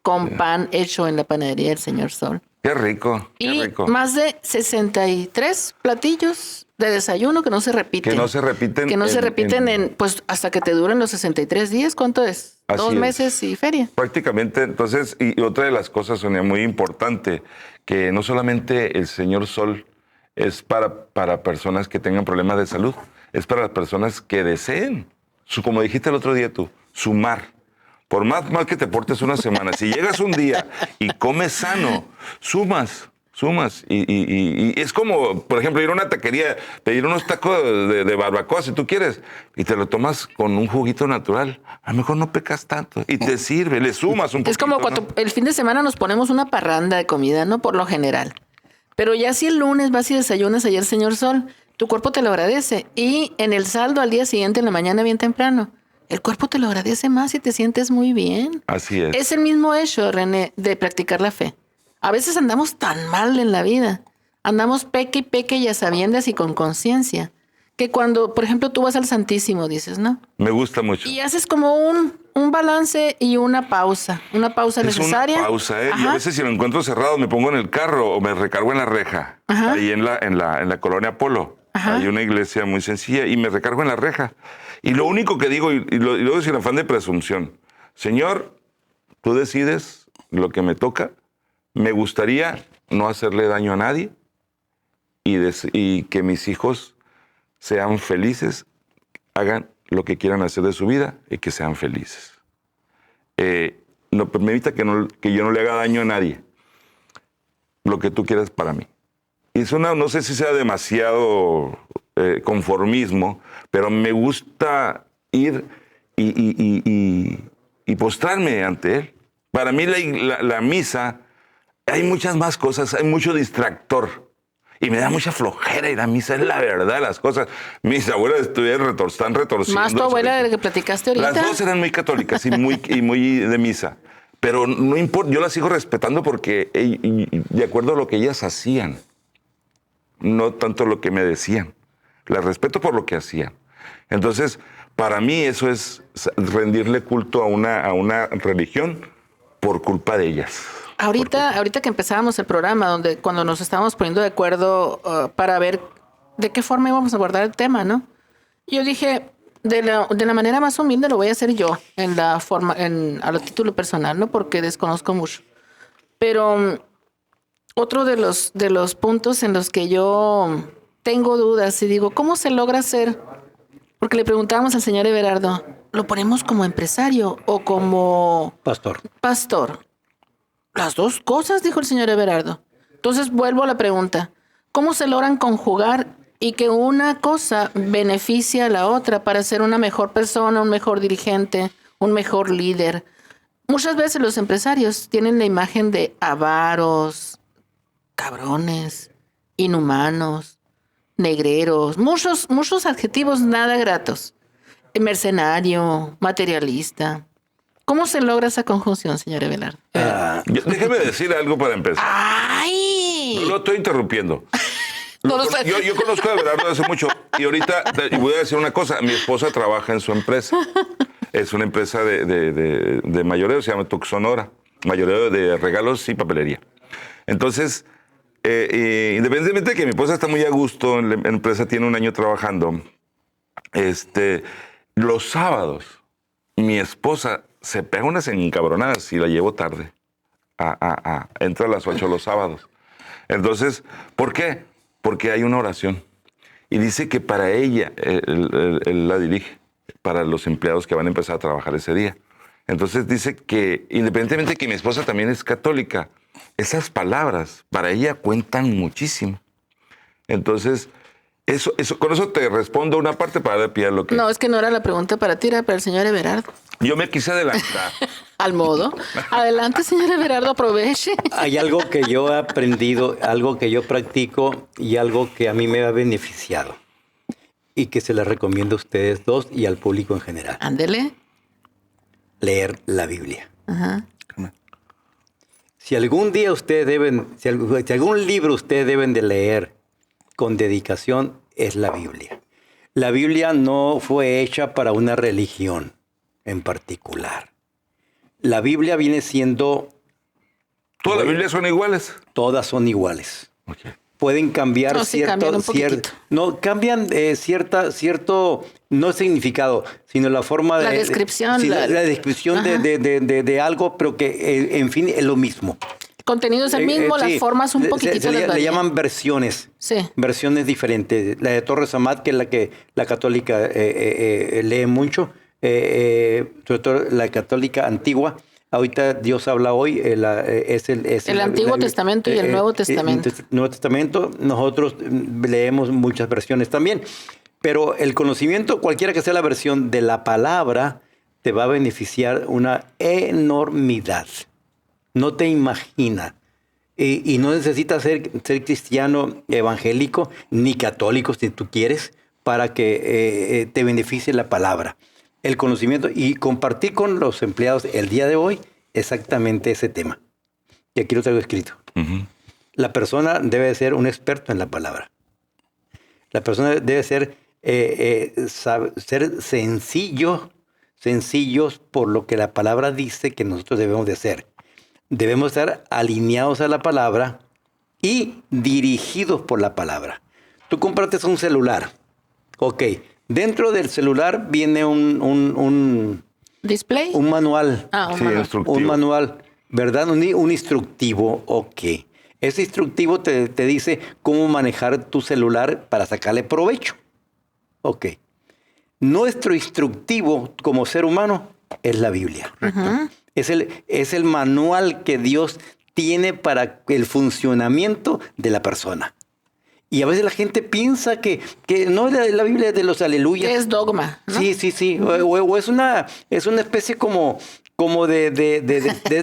con pan hecho en la panadería del Señor Sol. Qué rico, qué rico. Más de 63 platillos de desayuno que no se repiten. Que no se repiten. Que no se repiten pues hasta que te duren los 63 días. ¿Cuánto es? 2 meses y feria. Prácticamente, entonces, y otra de las cosas, Sonia, muy importante, que no solamente el Señor Sol es para personas que tengan problemas de salud, es para las personas que deseen, como dijiste el otro día tú, sumar. Por más mal que te portes una semana, si llegas un día y comes sano, sumas. Y es como, por ejemplo, ir a una taquería, pedir unos tacos de barbacoa si tú quieres, y te lo tomas con un juguito natural. A lo mejor no pecas tanto y te sirve, le sumas un poquito. Es como cuando el fin de semana nos ponemos una parranda de comida, ¿no? Por lo general. Pero ya si el lunes vas y desayunas ayer, Señor Sol, tu cuerpo te lo agradece. Y en el saldo al día siguiente, en la mañana bien temprano, el cuerpo te lo agradece más y te sientes muy bien. Así es. Es el mismo hecho, René, de practicar la fe. A veces andamos tan mal en la vida. Andamos peque y a sabiendas y con conciencia. Que cuando, por ejemplo, tú vas al Santísimo, dices, ¿no? Me gusta mucho. Y haces como un balance y una pausa. Una pausa necesaria. Una pausa, ¿eh? Y a veces si lo encuentro cerrado me pongo en el carro o me recargo en la reja. Ajá. Ahí en la colonia Polo. Ajá. Hay una iglesia muy sencilla y me recargo en la reja. Y lo único que digo, y lo digo sin afán de presunción, Señor, tú decides lo que me toca. Me gustaría no hacerle daño a nadie y que mis hijos sean felices, hagan lo que quieran hacer de su vida y que sean felices. No permita que yo no le haga daño a nadie. Lo que tú quieras para mí. Y eso no sé si sea demasiado conformismo, pero me gusta ir y postrarme ante Él. Para mí la misa, hay muchas más cosas, hay mucho distractor. Y me da mucha flojera ir a misa, es la verdad de las cosas. Mis abuelas están retorciendo. ¿Más tu abuela de la que platicaste ahorita? Las dos eran muy católicas y muy de misa. Pero no importa, yo las sigo respetando porque de acuerdo a lo que ellas hacían, no tanto lo que me decían. Las respeto por lo que hacían. Entonces, para mí eso es rendirle culto a una religión por culpa de ellas. Ahorita que empezábamos el programa, cuando nos estábamos poniendo de acuerdo para ver de qué forma íbamos a abordar el tema, ¿no? Yo dije, de la manera más humilde lo voy a hacer yo, a título personal, ¿no? Porque desconozco mucho. Pero otro de los puntos en los que yo tengo dudas y digo, ¿cómo se logra hacer? Porque le preguntábamos al señor Everardo, ¿lo ponemos como empresario o como pastor? Las dos cosas, dijo el señor Everardo. Entonces vuelvo a la pregunta. ¿Cómo se logran conjugar y que una cosa beneficie a la otra para ser una mejor persona, un mejor dirigente, un mejor líder? Muchas veces los empresarios tienen la imagen de avaros, cabrones, inhumanos, negreros, muchos adjetivos nada gratos. Mercenario, materialista. ¿Cómo se logra esa conjunción, señor Everardo? Déjeme decir algo para empezar. ¡Ay! No lo estoy interrumpiendo. Yo conozco a Everardo hace mucho y ahorita voy a decir una cosa. Mi esposa trabaja en su empresa. Es una empresa de mayoreo, se llama Tuxonora. Mayoreo de regalos y papelería. Entonces, independientemente de que mi esposa está muy a gusto en la empresa, tiene 1 año trabajando, los sábados mi esposa se pega unas encabronadas si la llevo tarde. Entra a las 8 los sábados. Entonces, ¿por qué? Porque hay una oración. Y dice que para ella, él la dirige, para los empleados que van a empezar a trabajar ese día. Entonces dice que, independientemente de que mi esposa también es católica, esas palabras para ella cuentan muchísimo. Entonces, con eso te respondo una parte para darle pie a lo que... No, es que no era la pregunta para ti, era para el señor Everardo. Yo me quise adelantar. Al modo. Adelante, señor Everardo, aproveche. Hay algo que yo he aprendido, algo que yo practico y algo que a mí me ha beneficiado y que se les recomiendo a ustedes dos y al público en general. Ándele. Leer la Biblia. Ajá. Si algún día ustedes deben, si algún libro ustedes deben de leer con dedicación, es la Biblia. La Biblia no fue hecha para una religión en particular. La Biblia viene siendo... ¿Todas las Biblias son iguales? Todas son iguales. Okay. Pueden cambiar cambian cierto, no significado, sino la forma de... La descripción. La descripción de algo, pero que, en fin, es lo mismo. El contenido es el mismo, las formas un poquitito. Le llaman versiones. Sí. Versiones diferentes. La de Torres Amat, que es la que la católica lee mucho, sobre todo la católica antigua. Ahorita Dios habla hoy, el Antiguo Testamento y el Nuevo Testamento. El Nuevo Testamento, nosotros leemos muchas versiones también. Pero el conocimiento, cualquiera que sea la versión de la palabra, te va a beneficiar una enormidad. No te imaginas. Y no necesitas ser cristiano evangélico, ni católico, si tú quieres, para que te beneficie la palabra. El conocimiento y compartir con los empleados el día de hoy exactamente ese tema. Y aquí lo traigo escrito. Uh-huh. La persona debe ser un experto en la palabra. La persona debe ser sencillos por lo que la palabra dice que nosotros debemos de ser. Debemos estar alineados a la palabra y dirigidos por la palabra. Tú compraste un celular. Ok. Dentro del celular viene un ¿display? Un manual. Un manual, ¿verdad? Un instructivo. Ok. Ese instructivo te dice cómo manejar tu celular para sacarle provecho. Ok. Nuestro instructivo como ser humano es la Biblia. Uh-huh. Es el manual que Dios tiene para el funcionamiento de la persona. Y a veces la gente piensa que no es la Biblia de los aleluyas. Que es dogma, ¿no? Sí. O es una especie como de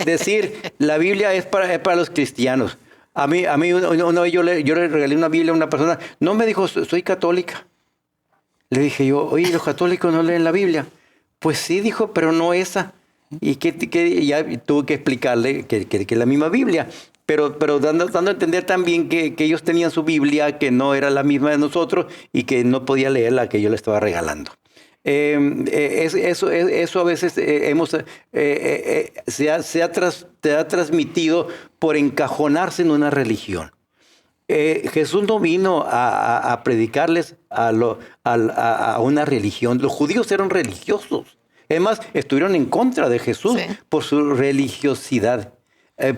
decir, la Biblia es para los cristianos. A mí una vez yo le regalé una Biblia a una persona. No me dijo, soy católica. Le dije yo, oye, ¿los católicos no leen la Biblia? Pues sí, dijo, pero no esa. Y ya tuve que explicarle que es la misma Biblia. Pero dando a entender también que ellos tenían su Biblia, que no era la misma de nosotros y que no podía leer la que yo le estaba regalando. Eso a veces se ha transmitido por encajonarse en una religión. Jesús no vino a predicarles a una religión. Los judíos eran religiosos. Además, estuvieron en contra de Jesús por su religiosidad.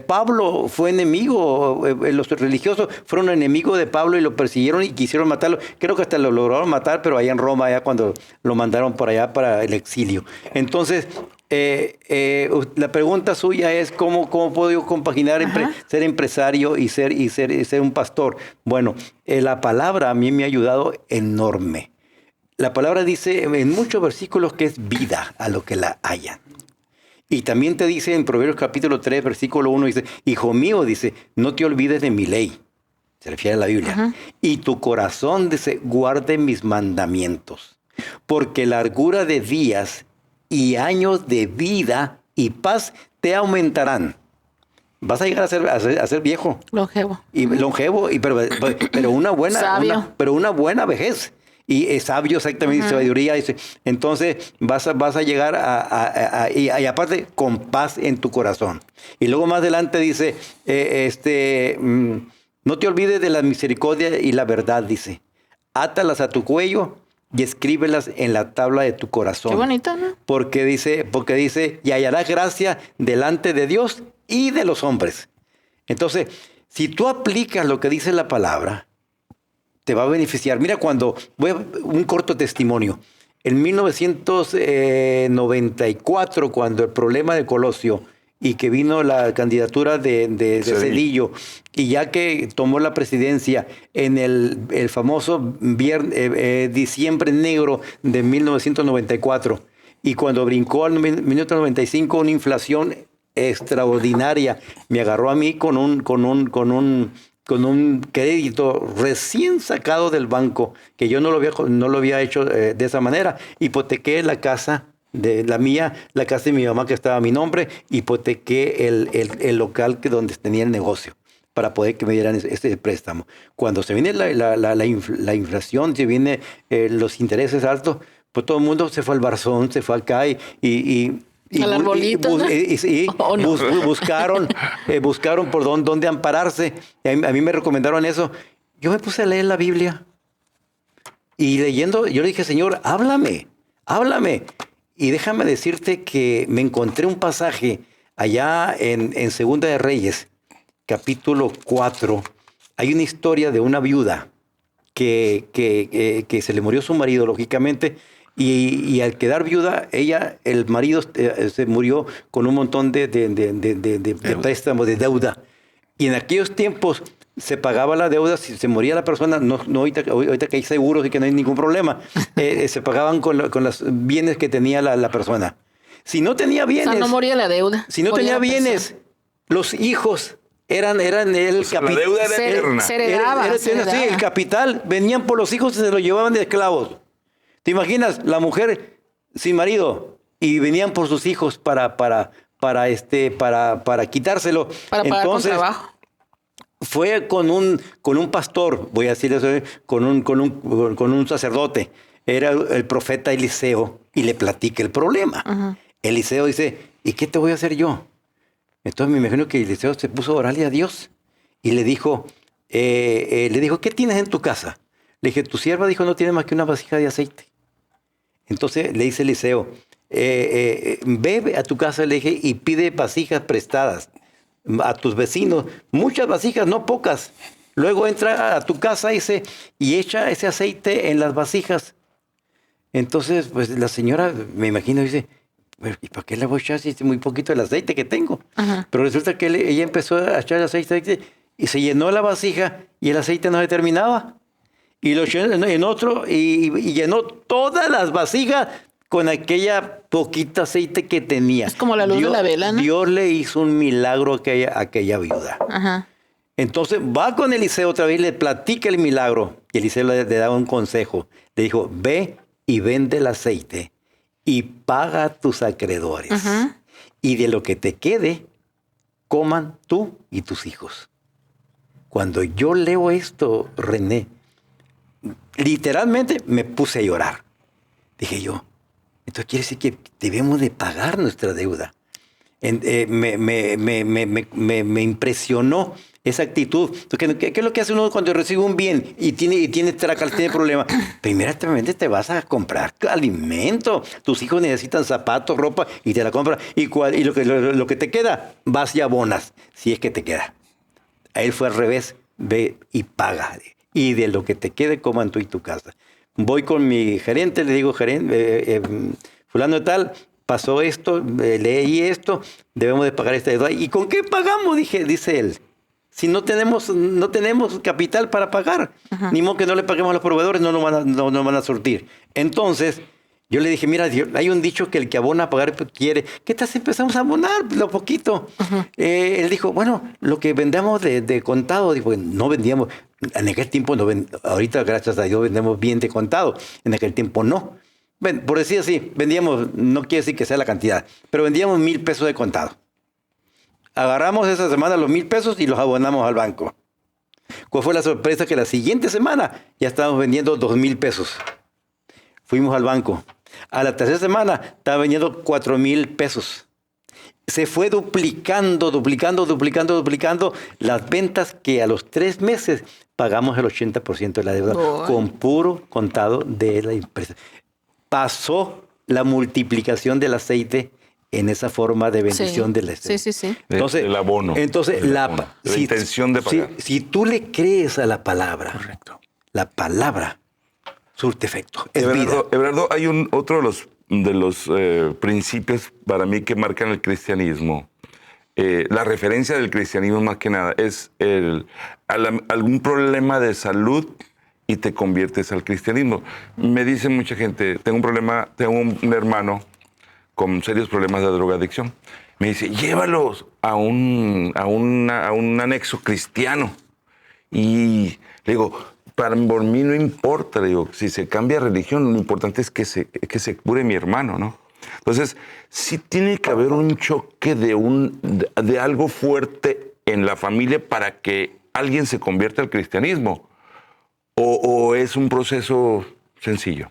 Pablo fue enemigo, los religiosos fueron enemigos de Pablo y lo persiguieron y quisieron matarlo. Creo que hasta lo lograron matar, pero allá en Roma, allá cuando lo mandaron por allá para el exilio. Entonces, la pregunta suya es ¿cómo puedo yo compaginar ser empresario y ser un pastor? Bueno, la palabra a mí me ha ayudado enorme. La palabra dice en muchos versículos que es vida a lo que la hallan. Y también te dice en Proverbios capítulo 3, versículo 1, dice, hijo mío, dice, no te olvides de mi ley. Se refiere a la Biblia. Uh-huh. Y tu corazón, dice, guarde mis mandamientos. Porque largura de días y años de vida y paz te aumentarán. Vas a llegar a ser viejo. Longevo. Pero una buena, sabio. Una buena vejez. Y es sabio, exactamente, sabiduría. Entonces vas a llegar y aparte con paz en tu corazón. Y luego más adelante dice, no te olvides de la misericordia y la verdad, dice. Átalas a tu cuello y escríbelas en la tabla de tu corazón. Qué bonito, ¿no? Porque dice, y hallarás gracia delante de Dios y de los hombres. Entonces, si tú aplicas lo que dice la palabra, te va a beneficiar. Mira, voy a un corto testimonio. En 1994, cuando el problema de Colosio y que vino la candidatura de Zedillo, y ya que tomó la presidencia en el famoso diciembre negro de 1994, y cuando brincó al minuto 95 una inflación extraordinaria, me agarró a mí con un crédito recién sacado del banco, que yo no lo había hecho de esa manera. Hipotequé la casa la casa de mi mamá que estaba a mi nombre, hipotequé el local donde tenía el negocio para poder que me dieran ese préstamo. Cuando se viene la inflación, se vienen los intereses altos, pues todo el mundo se fue al Barzón, se fue acá y al arbolito, buscaron por dónde ampararse. A mí me recomendaron eso. Yo me puse a leer la Biblia y leyendo, yo le dije, Señor, háblame. Y déjame decirte que me encontré un pasaje allá en Segunda de Reyes, capítulo 4. Hay una historia de una viuda que se le murió su marido, lógicamente, y al quedar viuda, el marido se murió con un montón de préstamos, de deuda. Y en aquellos tiempos se pagaba la deuda, si se moría la persona, no ahorita que hay seguros y que no hay ningún problema, se pagaban con los bienes que tenía la persona. Si no tenía bienes... O sea, no moría la deuda. Si no tenía bienes, los hijos eran el capital. La deuda era eterna. Se heredaba. Sí, el capital, venían por los hijos y se los llevaban de esclavos. ¿Te imaginas? La mujer sin marido y venían por sus hijos para quitárselo. Para pagar con trabajo. Fue con un pastor, voy a decir eso, con un sacerdote. Era el profeta Eliseo y le platica el problema. Uh-huh. Eliseo dice, ¿y qué te voy a hacer yo? Entonces me imagino que Eliseo se puso a orarle a Dios y le dijo, ¿qué tienes en tu casa? Le dije, tu sierva dijo, no tiene más que una vasija de aceite. Entonces le dice Eliseo, ve a tu casa, le dije, y pide vasijas prestadas a tus vecinos, muchas vasijas, no pocas. Luego entra a tu casa, dice, y echa ese aceite en las vasijas. Entonces, pues la señora, me imagino, dice, ¿y para qué le voy a echar si es muy poquito el aceite que tengo? Ajá. Pero resulta que ella empezó a echar el aceite y se llenó la vasija y el aceite no se terminaba. Y lo echó en otro y llenó todas las vasijas con aquella poquita aceite que tenía. Es como la luz de la vela, ¿no? Dios le hizo un milagro a aquella viuda. Ajá. Entonces va con Eliseo otra vez, le platica el milagro. Y Eliseo le da un consejo. Le dijo, ve y vende el aceite y paga a tus acreedores. Ajá. Y de lo que te quede, coman tú y tus hijos. Cuando yo leo esto, René, literalmente me puse a llorar. Dije yo, entonces quiere decir que debemos de pagar nuestra deuda. Me impresionó esa actitud. Entonces, ¿qué es lo que hace uno cuando recibe un bien y tiene problemas? Primeramente te vas a comprar alimento. Tus hijos necesitan zapatos, ropa y te la compras. Y lo que te queda, vas y abonas, si es que te queda. A él fue al revés, ve y paga. Y de lo que te quede, coman tú y tu casa. Voy con mi gerente, le digo, gerente, fulano de tal, pasó esto, leí esto, debemos de pagar esta deuda. ¿Y con qué pagamos? Dice él. Si no tenemos capital para pagar. Ajá. Ni modo que no le paguemos a los proveedores, no nos van a surtir. Entonces, yo le dije, mira, hay un dicho que el que abona a pagar quiere. ¿Qué tal si empezamos a abonar lo poquito? Él dijo, bueno, lo que vendamos de contado, dijo, no vendíamos, en aquel tiempo no ahorita gracias a Dios vendemos bien de contado, en aquel tiempo no. Por decir así, vendíamos, no quiere decir que sea la cantidad, pero vendíamos 1,000 pesos de contado. Agarramos esa semana los 1,000 pesos y los abonamos al banco. ¿Cuál fue la sorpresa? Que la siguiente semana ya estábamos vendiendo 2,000 pesos. Fuimos al banco. A la tercera semana estaba vendiendo 4,000 pesos. Se fue duplicando las ventas, que a los 3 meses pagamos el 80% de la deuda con puro contado de la empresa. Pasó la multiplicación del aceite en esa forma de bendición del aceite. Sí. Entonces, el abono. Entonces, la intención de pagar. Si tú le crees a la palabra, correcto, la palabra surte efecto. Es vida. Everardo, hay otro de los principios para mí que marcan el cristianismo. La referencia del cristianismo más que nada es algún problema de salud y te conviertes al cristianismo. Me dice mucha gente, tengo un hermano con serios problemas de drogadicción. Me dice, llévalos a un anexo cristiano. Y le digo, por mí no importa, le digo, si se cambia religión, lo importante es que se cure mi hermano, ¿no? Entonces, sí tiene que haber un choque de algo fuerte en la familia para que alguien se convierta al cristianismo. ¿O es un proceso sencillo?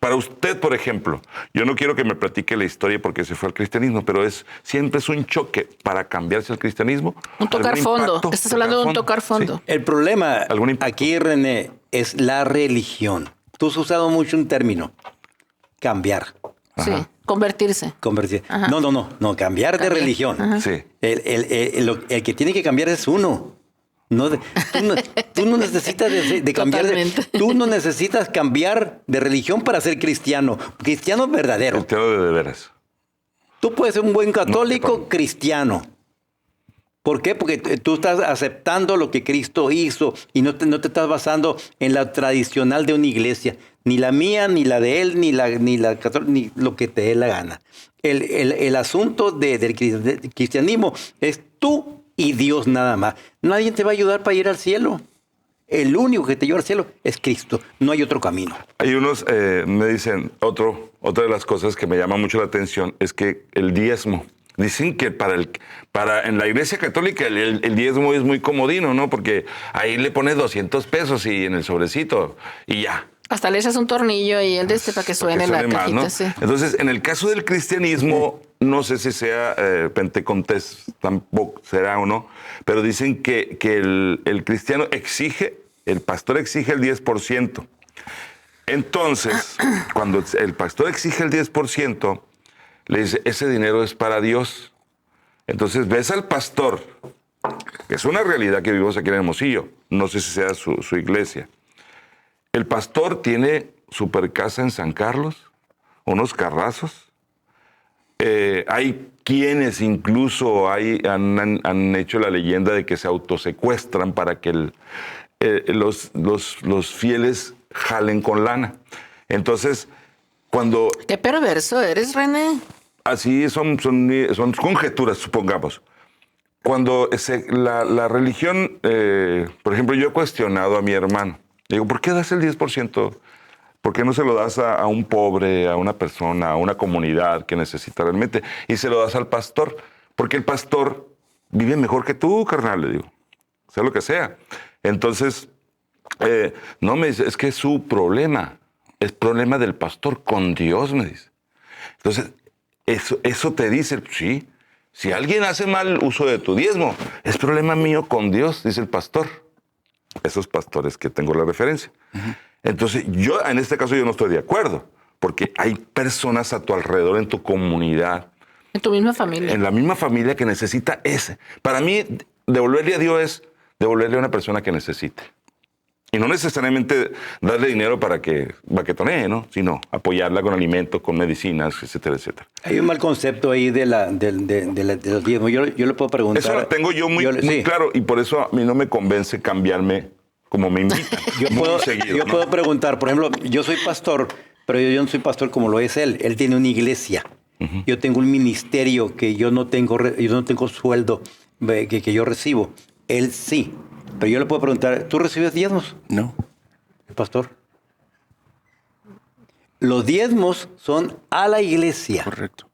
Para usted, por ejemplo, yo no quiero que me platique la historia porque se fue al cristianismo, pero siempre es un choque para cambiarse al cristianismo. Un tocar fondo. Estás hablando de un tocar fondo. Sí. El problema aquí, René, es la religión. Tú has usado mucho un término, cambiar. Sí, convertirse. Ajá. No, cambiar de religión. Sí. El que tiene que cambiar es uno. Tú no necesitas de cambiar. Tú no necesitas cambiar de religión para ser cristiano. Cristiano verdadero. Cristiano de veras. Tú puedes ser un buen católico cristiano. ¿Por qué? Porque tú estás aceptando lo que Cristo hizo y no te estás basando en la tradicional de una iglesia. Ni la mía, ni la de él, ni la católica, ni lo que te dé la gana. El asunto del cristianismo es tú y Dios nada más. Nadie te va a ayudar para ir al cielo. El único que te lleva al cielo es Cristo. No hay otro camino. Hay unos, me dicen, otra de las cosas que me llama mucho la atención es que el diezmo. Dicen que en la iglesia católica el diezmo es muy comodino, ¿no? Porque ahí le pones 200 pesos y en el sobrecito y ya. Hasta le echas un tornillo y el para que suene la cajita, ¿no? Sí. Entonces, en el caso del cristianismo, no sé si sea pentecostés, tampoco será o no, pero dicen que el cristiano el pastor exige el 10%. Entonces, cuando el pastor exige el 10%, le dice, ese dinero es para Dios. Entonces, ves al pastor, que es una realidad que vivimos aquí en Hermosillo, no sé si sea su iglesia. El pastor tiene super casa en San Carlos, unos carrazos. Hay quienes incluso han hecho la leyenda de que se autosecuestran para que los fieles jalen con lana. Entonces, cuando... Qué perverso eres, René. Así son conjeturas, supongamos. Cuando la religión, por ejemplo, yo he cuestionado a mi hermano. Digo, ¿por qué das el 10%? ¿Por qué no se lo das a un pobre, a una persona, a una comunidad que necesita realmente? Y se lo das al pastor. Porque el pastor vive mejor que tú, carnal, le digo. Sea lo que sea. Entonces, no me dice, es que es su problema. Es problema del pastor con Dios, me dice. Entonces, eso te dice, sí. Si alguien hace mal uso de tu diezmo, es problema mío con Dios, dice el pastor. Esos pastores que tengo la referencia. Uh-huh. Entonces, en este caso yo no estoy de acuerdo, porque hay personas a tu alrededor, en tu comunidad. En tu misma familia. En la misma familia que necesita ese. Para mí, devolverle a Dios es devolverle a una persona que necesite. Y no necesariamente darle dinero para que baquetonee, ¿no? Sino apoyarla con alimentos, con medicinas, etcétera, etcétera. Hay un mal concepto ahí de los diezmos. Yo le puedo preguntar. Eso lo tengo yo muy claro y por eso a mí no me convence cambiarme como me invitan. Yo puedo preguntar, por ejemplo, yo soy pastor, pero yo no soy pastor como lo es él. Él tiene una iglesia. Uh-huh. Yo tengo un ministerio que yo no tengo sueldo que yo recibo. Él sí. Pero yo le puedo preguntar, ¿tú recibes diezmos? No. Pastor. Los diezmos son a la iglesia. Correcto.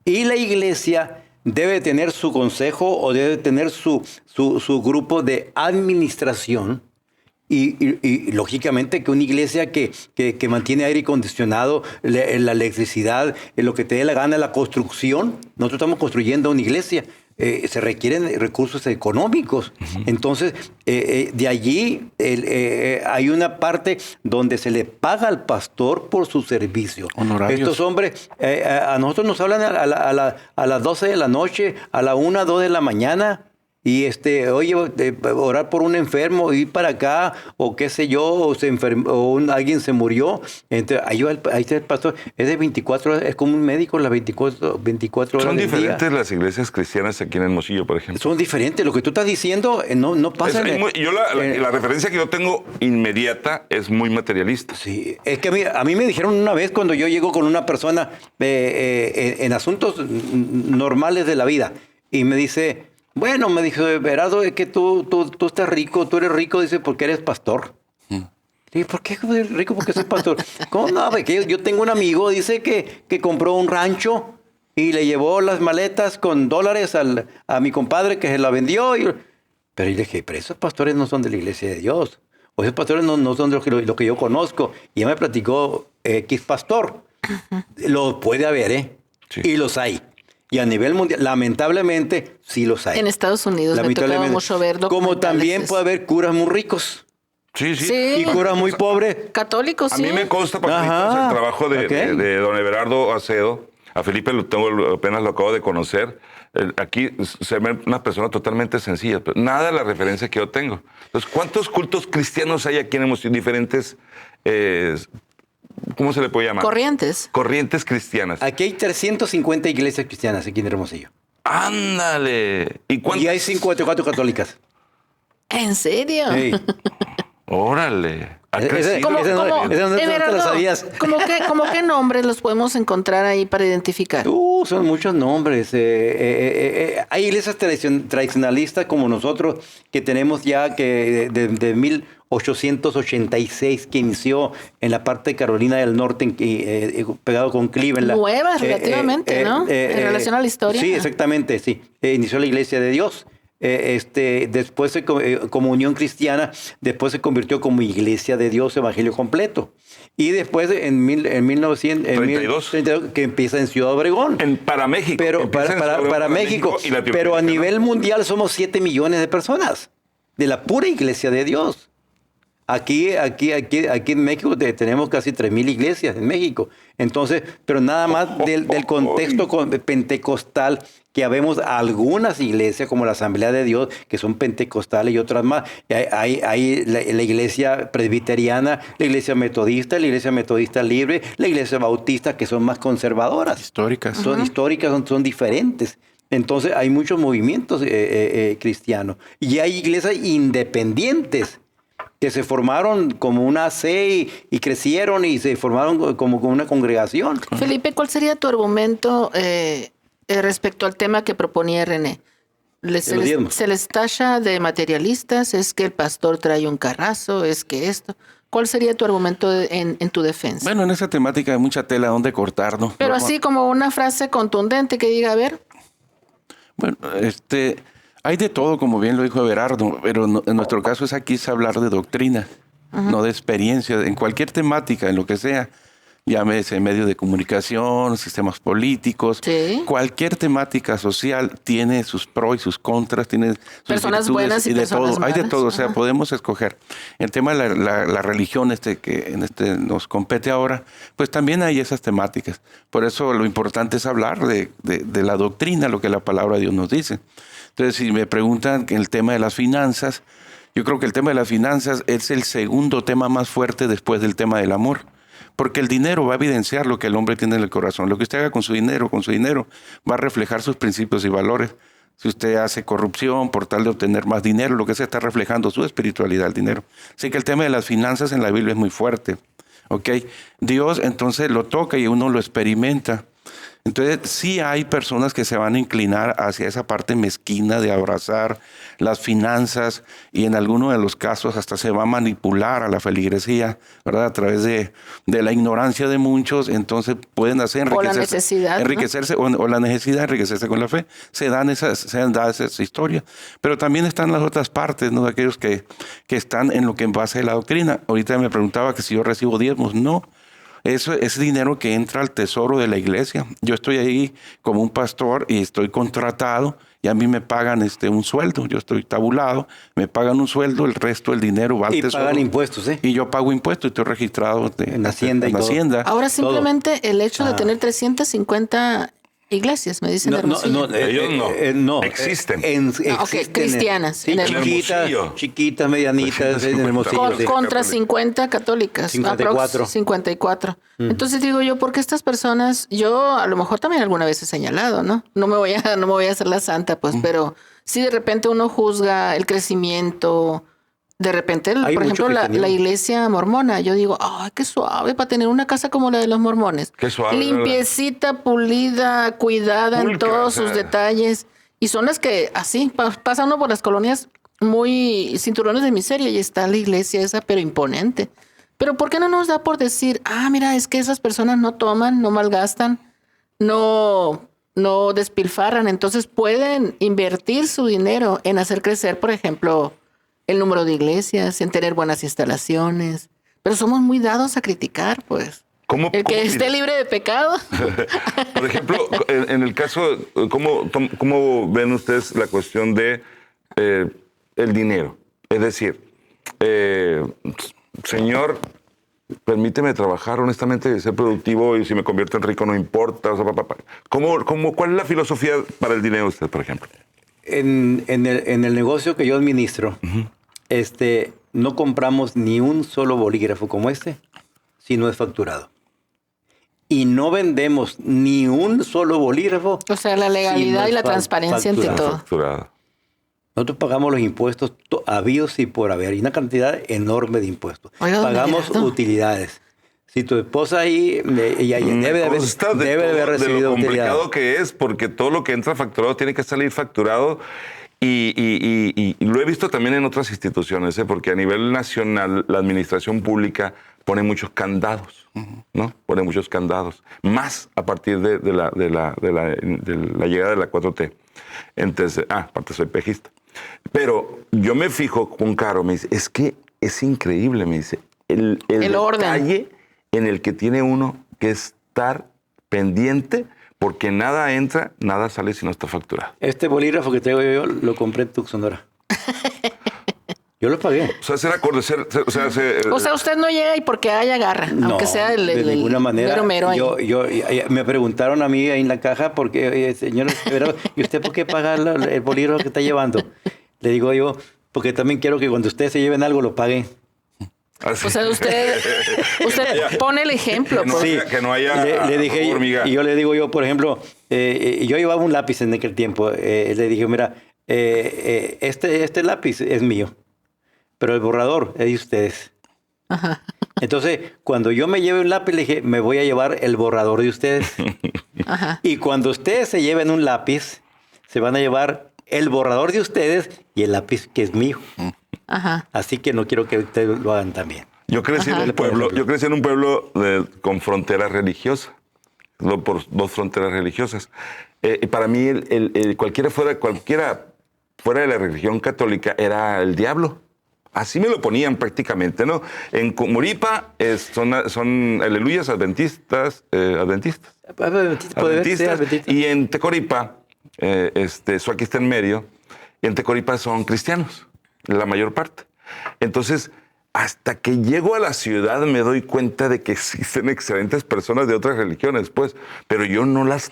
Y la iglesia debe tener su consejo o debe tener su grupo de administración. Y lógicamente que una iglesia que mantiene aire acondicionado, la electricidad, lo que te dé la gana, la construcción. Nosotros estamos construyendo una iglesia. Se requieren recursos económicos. Uh-huh. Entonces, de allí hay una parte donde se le paga al pastor por su servicio. Honorarios. Estos hombres, a nosotros nos hablan a las 12 de la noche, a la 1, 2 de la mañana, y oye, orar por un enfermo, ir para acá, o qué sé yo, o alguien se murió. Entonces, ahí está el pastor, es de 24 horas, es como un médico las 24 horas Son del diferentes día. las iglesias cristianas aquí en Hermosillo, por ejemplo. Son diferentes, lo que tú estás diciendo no pasa. La referencia que yo tengo inmediata es muy materialista. Sí, es que a mí me dijeron una vez cuando yo llego con una persona en asuntos normales de la vida, y me dice... Bueno, me dijo, Berardo, es que tú estás rico, tú eres rico, dice, porque eres pastor. Y ¿por qué eres rico porque soy pastor? ¿Cómo no? Porque yo tengo un amigo, dice que compró un rancho y le llevó las maletas con dólares a mi compadre que se la vendió. Pero yo le dije, pero esos pastores no son de la iglesia de Dios. O esos pastores no son de lo que yo conozco. Y ya me platicó X pastor. Lo puede haber, ¿eh? Sí. Y los hay. Y a nivel mundial, lamentablemente, sí los hay. En Estados Unidos me tocaba mucho ver documentales. Como también puede haber curas muy ricos. Sí. Y curas muy pobres. Católicos, sí. A mí me consta, porque el trabajo de don Everardo Acedo. A Felipe apenas lo acabo de conocer. Aquí se ven unas personas totalmente sencillas. Pero nada de la referencia que yo tengo. Entonces, ¿cuántos cultos cristianos hay aquí en Hermosillo? Diferentes... ¿cómo se le puede llamar? Corrientes cristianas. Aquí hay 350 iglesias cristianas aquí en Hermosillo. ¡Ándale! Y hay 54 católicas. ¿En serio? Sí. ¡Órale! ¿Cómo qué nombres los podemos encontrar ahí para identificar? Son muchos nombres. Hay iglesias tradicionalistas como nosotros que tenemos ya que de 1886 que inició en la parte de Carolina del Norte, pegado con Cleveland. Nuevas relativamente, ¿no? En relación a la historia. Sí, exactamente, sí. Inició la Iglesia de Dios. Después como Unión Cristiana, después se convirtió como Iglesia de Dios Evangelio Completo. Y después en 1932 que empieza en Ciudad Obregón. Para México. Pero para México. Pero a nivel mundial somos 7 millones de personas de la pura Iglesia de Dios. Aquí en México tenemos casi 3,000 iglesias en México. Entonces, pero nada más del contexto pentecostal, que habemos algunas iglesias como la Asamblea de Dios, que son pentecostales, y otras más. Hay la iglesia presbiteriana, la iglesia metodista libre, la iglesia bautista, que son más conservadoras. Históricas. Son diferentes. Entonces, hay muchos movimientos cristianos. Y hay iglesias independientes que se formaron como una AC y crecieron y se formaron como una congregación. Felipe, ¿cuál sería tu argumento respecto al tema que proponía René? Se les tacha de materialistas, es que el pastor trae un carrazo, es que esto... ¿Cuál sería tu argumento en tu defensa? Bueno, en esa temática hay mucha tela donde cortar, ¿no? Pero así como una frase contundente que diga, a ver... Bueno, hay de todo, como bien lo dijo Everardo, pero en nuestro caso aquí es hablar de doctrina, no de experiencia, en cualquier temática, en lo que sea, llámese medios de comunicación, sistemas políticos, cualquier temática social tiene sus pros y sus contras, tiene sus personas buenas y de personas todo. malas. Hay de todo, o sea, podemos escoger. El tema de la religión que nos compete ahora, pues también hay esas temáticas. Por eso lo importante es hablar de la doctrina, lo que la palabra de Dios nos dice. Entonces, si me preguntan el tema de las finanzas, yo creo que el tema de las finanzas es el segundo tema más fuerte después del tema del amor. Porque el dinero va a evidenciar lo que el hombre tiene en el corazón. Lo que usted haga con su dinero va a reflejar sus principios y valores. Si usted hace corrupción por tal de obtener más dinero, lo que se está reflejando su espiritualidad, el dinero. Así que el tema de las finanzas en la Biblia es muy fuerte. ¿Ok? Dios entonces lo toca y uno lo experimenta. Entonces, sí hay personas que se van a inclinar hacia esa parte mezquina de abrazar las finanzas y en algunos de los casos hasta se va a manipular a la feligresía, ¿verdad? A través de la ignorancia de muchos, entonces pueden hacer enriquecerse, o la necesidad de enriquecerse con la fe. Se dan esas historias. Pero también están las otras partes, ¿no? De aquellos que están en lo que en base a la doctrina. Ahorita me preguntaba que si yo recibo diezmos. No. Eso es dinero que entra al tesoro de la iglesia. Yo estoy ahí como un pastor y estoy contratado y a mí me pagan un sueldo. Yo estoy tabulado, me pagan un sueldo, el resto del dinero va al tesoro. Y pagan impuestos, ¿eh? Y yo pago impuestos y estoy registrado en Hacienda. Hacienda. Ahora simplemente el hecho de tener 350 iglesias, me dicen Hermosillo. Ellos no. Existen. Existen cristianas. Sí, chiquitas, medianitas. En Hermosillo. Contra 50 católicas. 54. 54. Entonces digo yo, ¿por qué estas personas? Yo a lo mejor también alguna vez he señalado, ¿no? No me voy a hacer la santa, pues, pero si de repente uno juzga el crecimiento. De repente, por ejemplo, la iglesia mormona, yo digo, ¡ay, qué suave para tener una casa como la de los mormones! ¡Qué suave! Limpiecita, pulida, cuidada en todos sus detalles. Y son las que, así, pasa uno por las colonias muy cinturones de miseria y está la iglesia esa, pero imponente. Pero ¿por qué no nos da por decir, mira, es que esas personas no toman, no malgastan, no despilfarran, entonces pueden invertir su dinero en hacer crecer, por ejemplo, el número de iglesias, en tener buenas instalaciones, pero somos muy dados a criticar, pues. El que esté libre de pecado. Por ejemplo, en el caso, ¿cómo ven ustedes la cuestión de el dinero? Es decir, Señor, permíteme trabajar honestamente, ser productivo y si me convierto en rico no importa. O sea, ¿cuál es la filosofía para el dinero de usted, por ejemplo? En el negocio que yo administro, no compramos ni un solo bolígrafo como si no es facturado. Y no vendemos ni un solo bolígrafo. O sea, la legalidad y la transparencia ante todo. Facturado. Nosotros pagamos los impuestos habidos y por haber. Y una cantidad enorme de impuestos. Pagamos utilidades. Si tu esposa ahí debe de haber recibido lo complicado que es, porque todo lo que entra facturado tiene que salir facturado. Y lo he visto también en otras instituciones, porque a nivel nacional la administración pública pone muchos candados, ¿no? Pone muchos candados, más a partir de la llegada de la 4T. Entonces, aparte soy pejista. Pero yo me fijo con Caro, me dice, es que es increíble, me dice, el detalle en el que tiene uno que estar pendiente, porque nada entra, nada sale si no está facturado. Este bolígrafo que traigo yo lo compré en Tucson, Sonora. Yo lo pagué. O sea, ser acorde, o sea, usted no llega y porque hay agarra, no, aunque sea de ninguna manera. Mero ahí. Yo me preguntaron a mí ahí en la caja, porque, señor, ¿y usted por qué paga el bolígrafo que está llevando? Le digo yo, porque también quiero que cuando ustedes se lleven algo lo paguen. Así. O sea, usted pone el ejemplo. Que no haya le dije, y yo le digo por ejemplo, yo llevaba un lápiz en aquel tiempo. Le dije, mira, este lápiz es mío, pero el borrador es de ustedes. Ajá. Entonces, cuando yo me lleve un lápiz, le dije, me voy a llevar el borrador de ustedes. Ajá. Y cuando ustedes se lleven un lápiz, se van a llevar el borrador de ustedes y el lápiz que es mío. Ajá. Así que no quiero que ustedes lo hagan también. Yo crecí en un pueblo con frontera religiosa, por dos fronteras religiosas. Y para mí, cualquiera fuera de la religión católica era el diablo. Así me lo ponían prácticamente, ¿no? En Comuripa son aleluyas adventistas. Adventistas. Y en Tecoripa, aquí está en medio, y en Tecoripa son cristianos, la mayor parte. Entonces, hasta que llego a la ciudad me doy cuenta de que existen excelentes personas de otras religiones, pues, pero yo no las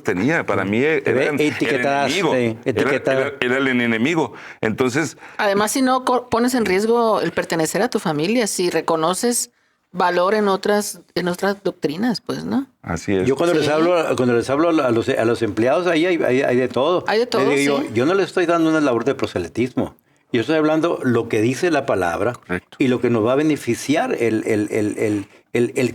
tenía. Para mí era el enemigo. Era el enemigo. Entonces, además, si no pones en riesgo el pertenecer a tu familia, si reconoces valor en otras doctrinas, pues, ¿no? Así es. Yo cuando les hablo a los empleados, ahí hay de todo. Hay de todo, yo no les estoy dando una labor de proselitismo. Yo estoy hablando lo que dice la palabra. Correcto. Y lo que nos va a beneficiar el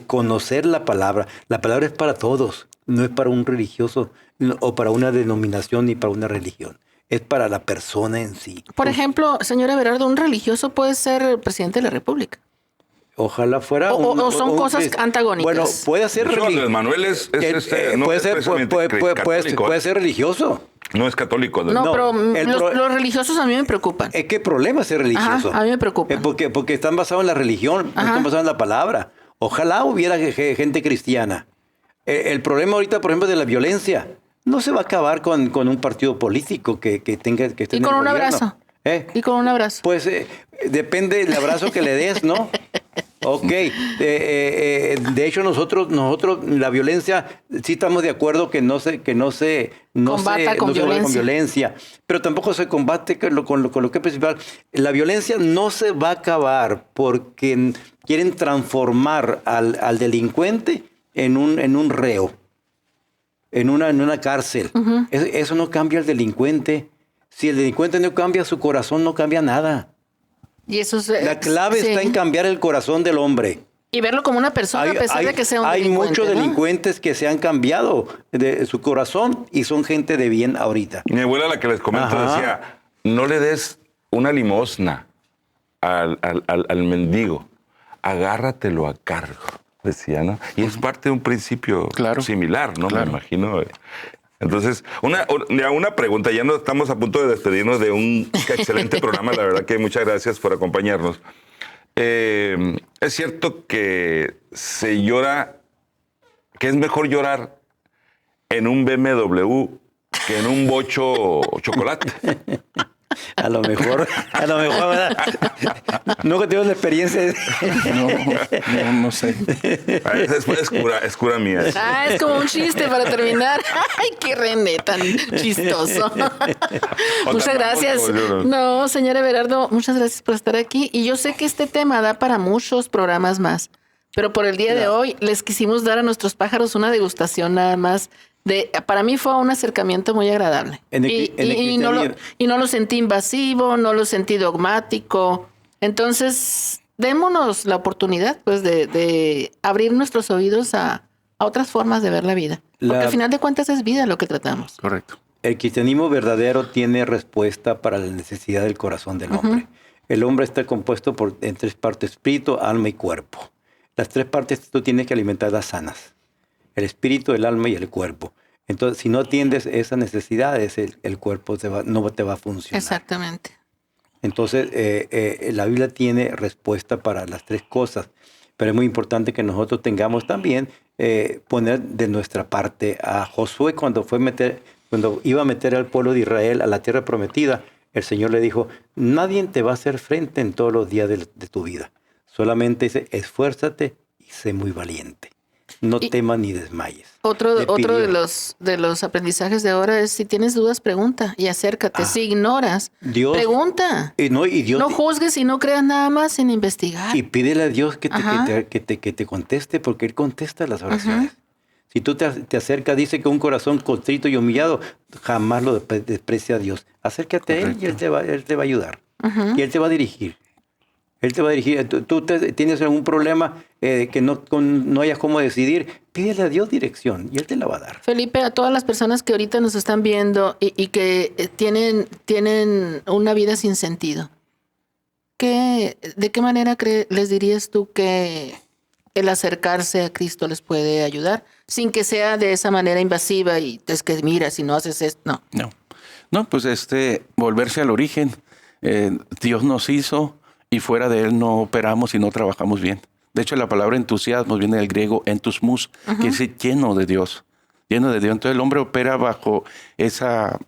conocer la palabra. La palabra es para todos. No es para un religioso o para una denominación ni para una religión. Es para la persona en sí. Por ejemplo, señor Everardo, un religioso puede ser presidente de la República. Ojalá fuera o son cosas antagónicas. Bueno, puede ser religioso. Manuel puede ser religioso. No es católico. No, pero los religiosos a mí me preocupan. ¿Qué problema es ser religioso? Ajá, a mí me preocupa. Porque están basados en la religión, no están basados en la palabra. Ojalá hubiera gente cristiana. El problema ahorita, por ejemplo, de la violencia, no se va a acabar con un partido político que esté en el gobierno. Y con un abrazo. Y con un abrazo. Pues depende del abrazo que le des, ¿no? Ok. De hecho, nosotros la violencia, sí estamos de acuerdo que no se combate con violencia, pero tampoco se combate con lo que es principal. La violencia no se va a acabar porque quieren transformar al delincuente en un reo, en una cárcel. Uh-huh. Eso no cambia al delincuente. Si el delincuente no cambia su corazón, no cambia nada. Y eso la clave está en cambiar el corazón del hombre. Y verlo como una persona a pesar de que sea un delincuente. Hay muchos delincuentes que se han cambiado de su corazón y son gente de bien ahorita. Mi abuela, la que les comento, decía, no le des una limosna al mendigo, agárratelo a cargo, decía, ¿no? Y es parte de un principio similar, ¿no? Claro. Me imagino. Entonces, una pregunta, ya no estamos a punto de despedirnos de un excelente programa, la verdad que muchas gracias por acompañarnos. Es cierto que se llora, que es mejor llorar en un BMW que en un bocho chocolate. A lo mejor, ¿verdad? Nunca tuvimos la experiencia. No sé. Es cura mía. Es como un chiste para terminar. Ay, qué René tan chistoso. Muchas gracias. No, señor Everardo, muchas gracias por estar aquí. Y yo sé que este tema da para muchos programas más, pero por el día de hoy les quisimos dar a nuestros pájaros una degustación nada más. Para mí fue un acercamiento muy agradable. Y no lo sentí invasivo, no lo sentí dogmático. Entonces, démonos la oportunidad pues de abrir nuestros oídos a otras formas de ver la vida. Porque al final de cuentas es vida lo que tratamos. Correcto. El cristianismo verdadero tiene respuesta para la necesidad del corazón del hombre. Uh-huh. El hombre está compuesto en 3 partes, espíritu, alma y cuerpo. Las 3 partes tú tienes que alimentarlas sanas. El espíritu, el alma y el cuerpo. Entonces, si no atiendes esas necesidades, el cuerpo no te va a funcionar. Exactamente. Entonces, la Biblia tiene respuesta para las 3 cosas, pero es muy importante que nosotros tengamos también poner de nuestra parte. A Josué, cuando iba a meter al pueblo de Israel a la tierra prometida, el Señor le dijo, nadie te va a hacer frente en todos los días de tu vida. Solamente dice, esfuérzate y sé muy valiente. No temas ni desmayes. Otro de los aprendizajes de ahora es, si tienes dudas, pregunta y acércate. Si ignoras, pregunta. No juzgues y no creas nada más sin investigar. Y pídele a Dios que te conteste, porque Él contesta las oraciones. Uh-huh. Si tú te acercas, dice que un corazón contrito y humillado jamás lo desprecia a Dios. Acércate a Él y Él te va a ayudar. Uh-huh. Y Él te va a dirigir. Él te va a dirigir. Tú tienes algún problema que no hayas cómo decidir, pídele a Dios dirección y Él te la va a dar. Felipe, a todas las personas que ahorita nos están viendo y que tienen una vida sin sentido, ¿de qué manera les dirías tú que el acercarse a Cristo les puede ayudar? Sin que sea de esa manera invasiva y es que mira, si no haces esto, No, pues volverse al origen. Dios nos hizo y fuera de Él no operamos y no trabajamos bien. De hecho, la palabra entusiasmo viene del griego entusmus, uh-huh, que es lleno de Dios. Lleno de Dios. Entonces el hombre opera bajo esa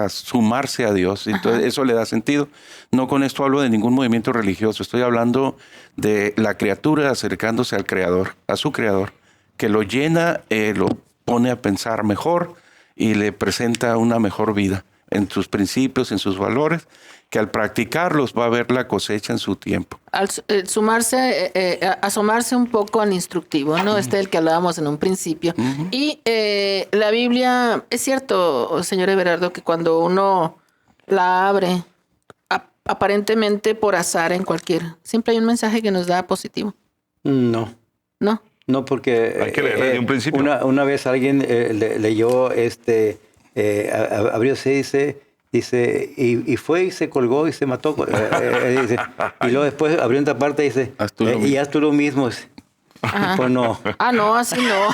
sumarse a Dios. Entonces uh-huh, eso le da sentido. No con esto hablo de ningún movimiento religioso. Estoy hablando de la criatura acercándose al Creador, a su Creador, que lo llena, lo pone a pensar mejor y le presenta una mejor vida en sus principios, en sus valores, que al practicarlos va a ver la cosecha en su tiempo. Al asomarse un poco al instructivo, ¿no? El que hablábamos en un principio. Uh-huh. Y la Biblia, es cierto, señor Everardo, que cuando uno la abre, aparentemente por azar siempre hay un mensaje que nos da positivo. No. ¿No? No, porque hay que leerla desde un principio. Una vez alguien leyó, abrió, dice, y fue y se colgó y se mató. Dice, y luego después abrió otra parte y dice, y haz tú lo mismo. Pues no. No, así no.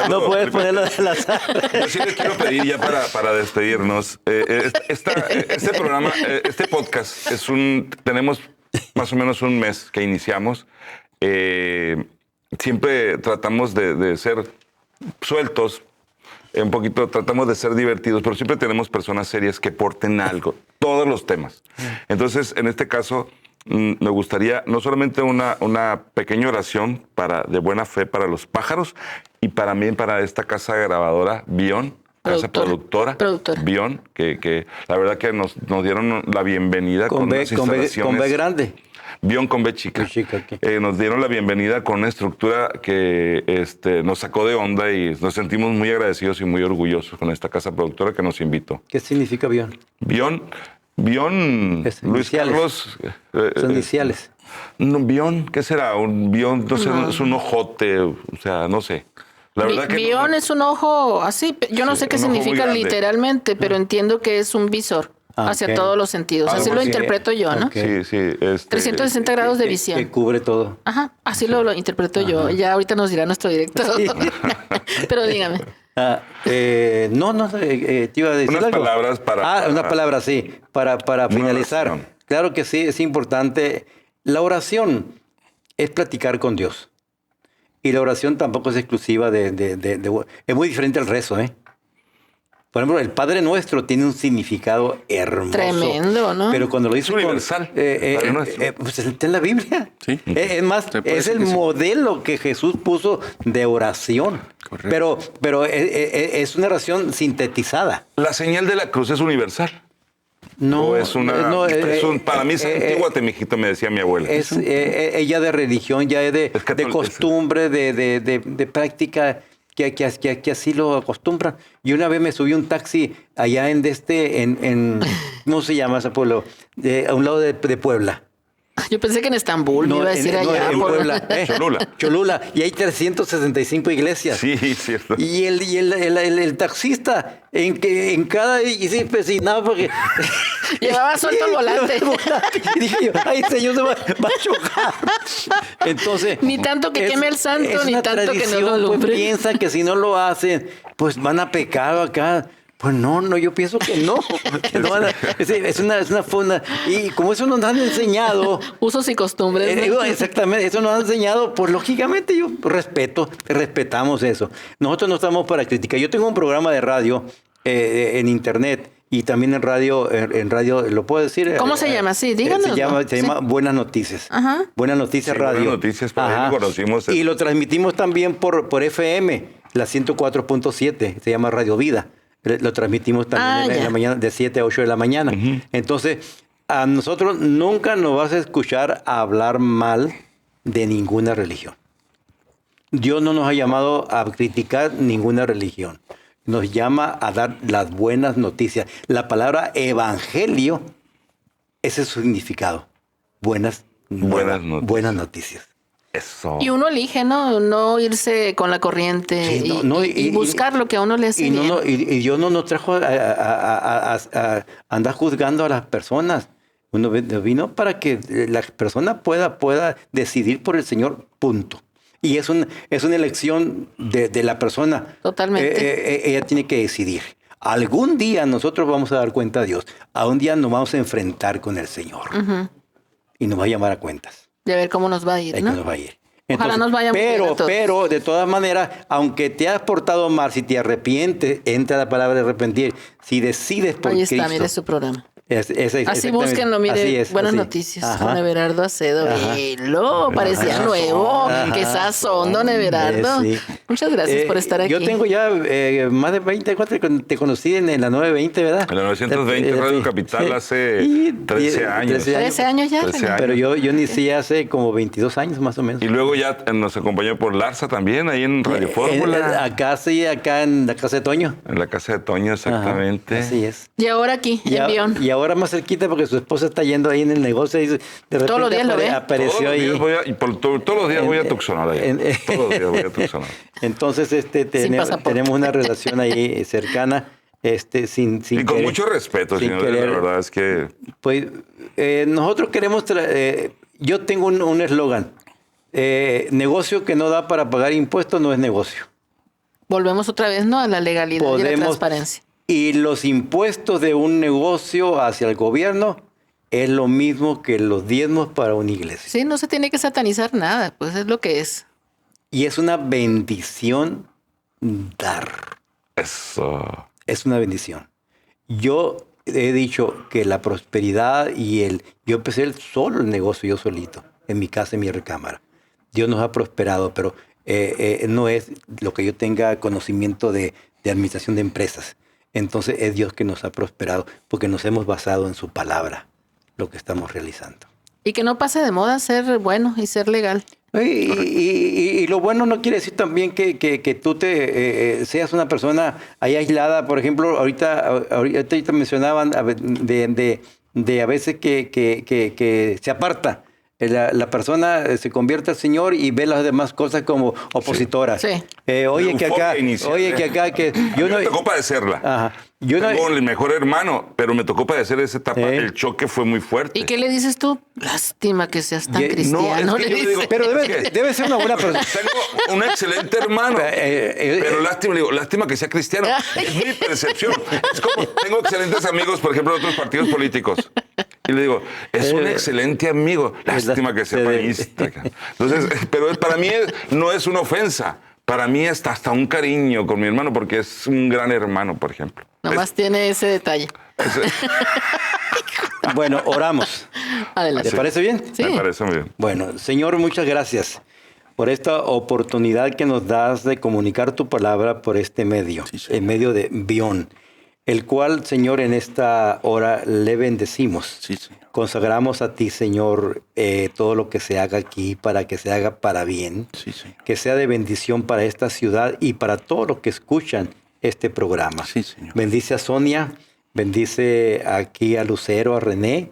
No puedes ponerlo de la azar. Yo sí les quiero pedir ya para despedirnos. Este programa, este podcast, tenemos más o menos un mes que iniciamos. Siempre tratamos de ser sueltos, un poquito tratamos de ser divertidos, pero siempre tenemos personas serias que porten algo, todos los temas. Entonces, en este caso, me gustaría no solamente una pequeña oración de buena fe para los pájaros y para mí, para esta casa grabadora, Bion, casa productora. Bion, que la verdad que nos dieron la bienvenida con unas instalaciones. Con B grande. Bion con B chica. Okay. Nos dieron la bienvenida con una estructura que nos sacó de onda y nos sentimos muy agradecidos y muy orgullosos con esta casa productora que nos invitó. ¿Qué significa Bion? Bion, Luis iniciales. Carlos. Son iniciales. No, Bion, ¿qué será? Un Bion, no sé, es un ojote, o sea, no sé. La verdad que Bion es un ojo así, yo no sé qué significa literalmente, pero entiendo que es un visor. Hacia todos los sentidos. Así lo interpreto yo, ¿no? Sí. 360 grados de visión. Que cubre todo. Ajá, así lo interpreto yo. Ya ahorita nos dirá nuestro director. Sí. Pero dígame. Te iba a decir unas algo. Palabras para... una palabra, sí, para finalizar. Oración. Claro que sí, es importante. La oración es platicar con Dios. Y la oración tampoco es exclusiva es muy diferente al rezo, ¿eh? Por ejemplo, el Padre Nuestro tiene un significado hermoso. Tremendo, ¿no? Pero cuando lo dice universal. Pues está en la Biblia. Sí. Es más, es el modelo que Jesús puso de oración. Correcto. Pero es una oración sintetizada. La señal de la cruz es universal. No, es para mí es antigua, mijito, me decía mi abuela. Es ella de religión, ya es de costumbre, de práctica. Que así lo acostumbran. Y una vez me subí un taxi allá en ¿cómo se llama ese pueblo? A un lado de Puebla. Yo pensé que en Estambul me iba a decir allá. En Puebla. Cholula. Y hay 365 iglesias. Sí, cierto. Y el taxista en cada empecinado porque llevaba suelto el volante. Y dije yo, ay, señor, se va a chocar. Entonces, ni tanto que queme el santo, ni tanto que no lo alumbre. Pues piensan que si no lo hacen, pues van a pecar acá. Pues no, yo pienso que no. Es una forma. Y como eso nos han enseñado. Usos y costumbres. ¿No? Exactamente, eso nos han enseñado. Pues lógicamente yo respetamos eso. Nosotros no estamos para criticar. Yo tengo un programa de radio en internet y también en radio, ¿lo puedo decir? ¿Cómo se llama? Sí, díganos. Se llama Buenas Noticias. Ajá. Buenas Noticias Radio. Buenas Noticias, por ahí lo conocimos. Y lo transmitimos también por FM, la 104.7, se llama Radio Vida. Lo transmitimos también en la mañana, de 7 a 8 de la mañana. Uh-huh. Entonces, a nosotros nunca nos vas a escuchar hablar mal de ninguna religión. Dios no nos ha llamado a criticar ninguna religión. Nos llama a dar las buenas noticias. La palabra evangelio, ese es su significado. Buenas noticias. Eso. Y uno elige, no irse con la corriente y buscar lo que a uno le hace bien. Y Dios no nos trajo a andar juzgando a las personas. Uno vino para que la persona pueda decidir por el Señor, punto. Y es una elección de la persona. Totalmente. Ella tiene que decidir. Algún día nosotros vamos a dar cuenta a Dios. A un día nos vamos a enfrentar con el Señor. Uh-huh. Y nos va a llamar a cuentas. De ver cómo nos va a ir, ¿no? Nos va a ir. Entonces, ojalá nos vaya muy bien a todos. Pero, de todas maneras, aunque te has portado mal, si te arrepientes, entra la palabra de arrepentir. Si decides por Cristo. Ahí está, mire su programa. Así búsquenlo, mire, Buenas Noticias. Ajá. Con Everardo Acedo. Parecía nuevo. Qué sazón, don Everardo. Sí. Muchas gracias por estar aquí. Yo tengo ya más de 20, te conocí en la 920, ¿verdad? En la 920 Radio Capital hace 13 años. 13 años ya. 13 años. Pero yo inicié hace como 22 años más o menos. Y luego ya nos acompañó por Larsa también, ahí en Radio Fórmula. Acá en la casa de Toño. En la casa de Toño, exactamente. Ajá, así es. Y ahora aquí, en Bion. Y ahora más cerquita porque su esposa está yendo ahí en el negocio y de repente todos los días lo ve. Apareció ahí. Todos los días voy a Tucson. Todos los días voy a Tucson. Entonces tenemos una relación ahí cercana. Sin y con querer, mucho respeto, señor. La verdad es que... Pues nosotros queremos... yo tengo un eslogan. Negocio que no da para pagar impuestos no es negocio. Volvemos otra vez, ¿no? A la legalidad y la transparencia. Y los impuestos de un negocio hacia el gobierno es lo mismo que los diezmos para una iglesia. Sí, no se tiene que satanizar nada, pues es lo que es. Y es una bendición dar. Eso. Es una bendición. Yo he dicho que la prosperidad yo empecé solo el negocio, yo solito, en mi casa, en mi recámara. Dios nos ha prosperado, pero no es lo que yo tenga conocimiento de administración de empresas. Entonces es Dios que nos ha prosperado porque nos hemos basado en su palabra, lo que estamos realizando. Y que no pase de moda ser bueno y ser legal. Y lo bueno no quiere decir también que tú seas una persona ahí aislada. Por ejemplo, ahorita mencionaban de a veces que se aparta. La persona se convierte al Señor y ve las demás cosas como opositoras. Sí. Oye, que acá, yo no me tocó padecerla. Ajá. Tengo el mejor hermano, pero me tocó padecer esa etapa. El choque fue muy fuerte. ¿Y qué le dices tú? Lástima que seas tan cristiano. No, es que yo le digo, pero debe ser una buena persona. Tengo un excelente hermano, pero lástima que sea cristiano. Es mi percepción. Es como, tengo excelentes amigos, por ejemplo, de otros partidos políticos. Y le digo, es un excelente amigo. Lástima que sea panista. Entonces, pero para mí no es una ofensa. Para mí es hasta un cariño con mi hermano porque es un gran hermano, por ejemplo. Nomás tiene ese detalle. Bueno, oramos. Adelante. ¿Te parece bien? Sí. Me parece muy bien. Bueno, Señor, muchas gracias por esta oportunidad que nos das de comunicar tu palabra por este medio, en medio de Bion, el cual, Señor, en esta hora le bendecimos. Sí, Señor. Consagramos a ti, Señor, todo lo que se haga aquí para que se haga para bien, Sí, Señor. que sea de bendición para esta ciudad y para todos los que escuchan este programa. Sí, Señor. Bendice a Sonia, bendice aquí a Lucero, a René,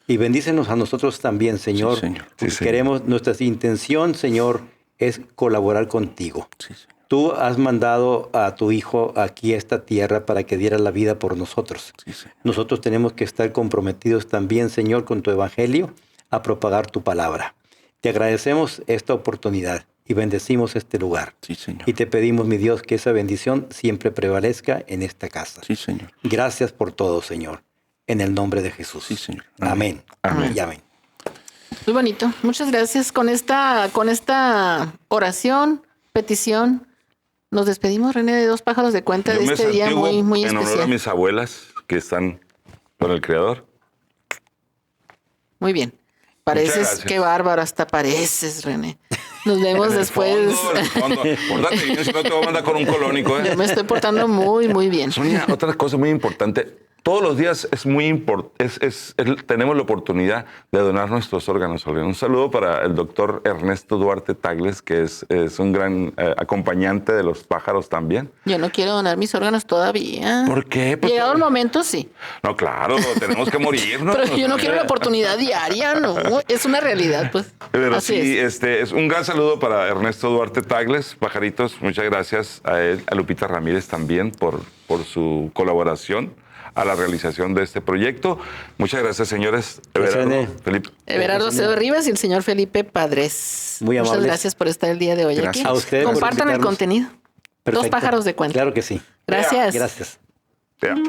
y bendícenos a nosotros también, Señor. Sí, Señor. Porque Sí, Señor. queremos, nuestra intención, Señor, es colaborar contigo. Sí, Señor. Tú has mandado a tu Hijo aquí a esta tierra para que diera la vida por nosotros. Sí, Señor. Nosotros tenemos que estar comprometidos también, Señor, con tu evangelio, a propagar tu palabra. Te agradecemos esta oportunidad y bendecimos este lugar. Sí, Señor. Y te pedimos, mi Dios, que esa bendición siempre prevalezca en esta casa. Sí, Señor. Gracias por todo, Señor. En el nombre de Jesús. Sí, Señor. Amén. Amén. Y amén. Muy bonito. Muchas gracias. Con esta oración, petición, nos despedimos, René, de Dos Pájaros de Cuenta Yo de me este día santiguo muy, muy en honor a especial. mis abuelas que están con el Creador. Muy bien. Pareces, gracias. qué bárbaro, hasta pareces, René. Nos vemos después. En el fondo. Pórtate bien, si no te voy a mandar con un colónico. Yo me estoy portando muy, muy bien. Sonia, otra cosa muy importante. Todos los días es muy tenemos la oportunidad de donar nuestros órganos. Un saludo para el doctor Ernesto Duarte Tagles, que es un gran acompañante de los pájaros también. Yo no quiero donar mis órganos todavía. ¿Por qué? Porque- Llegado el momento, sí. No, claro, tenemos que morirnos. Pero yo no quiero la oportunidad diaria, no. Es una realidad, pues. Pero Así sí, es. es un gran saludo para Ernesto Duarte Tagles, pajaritos. Muchas gracias a él, a Lupita Ramírez también por su colaboración a la realización de este proyecto. Muchas gracias, señores. Everardo, Felipe. Everardo Acevedo Rivas y el señor Felipe Padres. Muy Muchas amables. gracias por estar el día de hoy Gracias. aquí. A ustedes por Compartan el invitarnos. contenido. Perfecto. Dos Pájaros de Cuenta. Claro que sí. Gracias. Gracias. Te amo.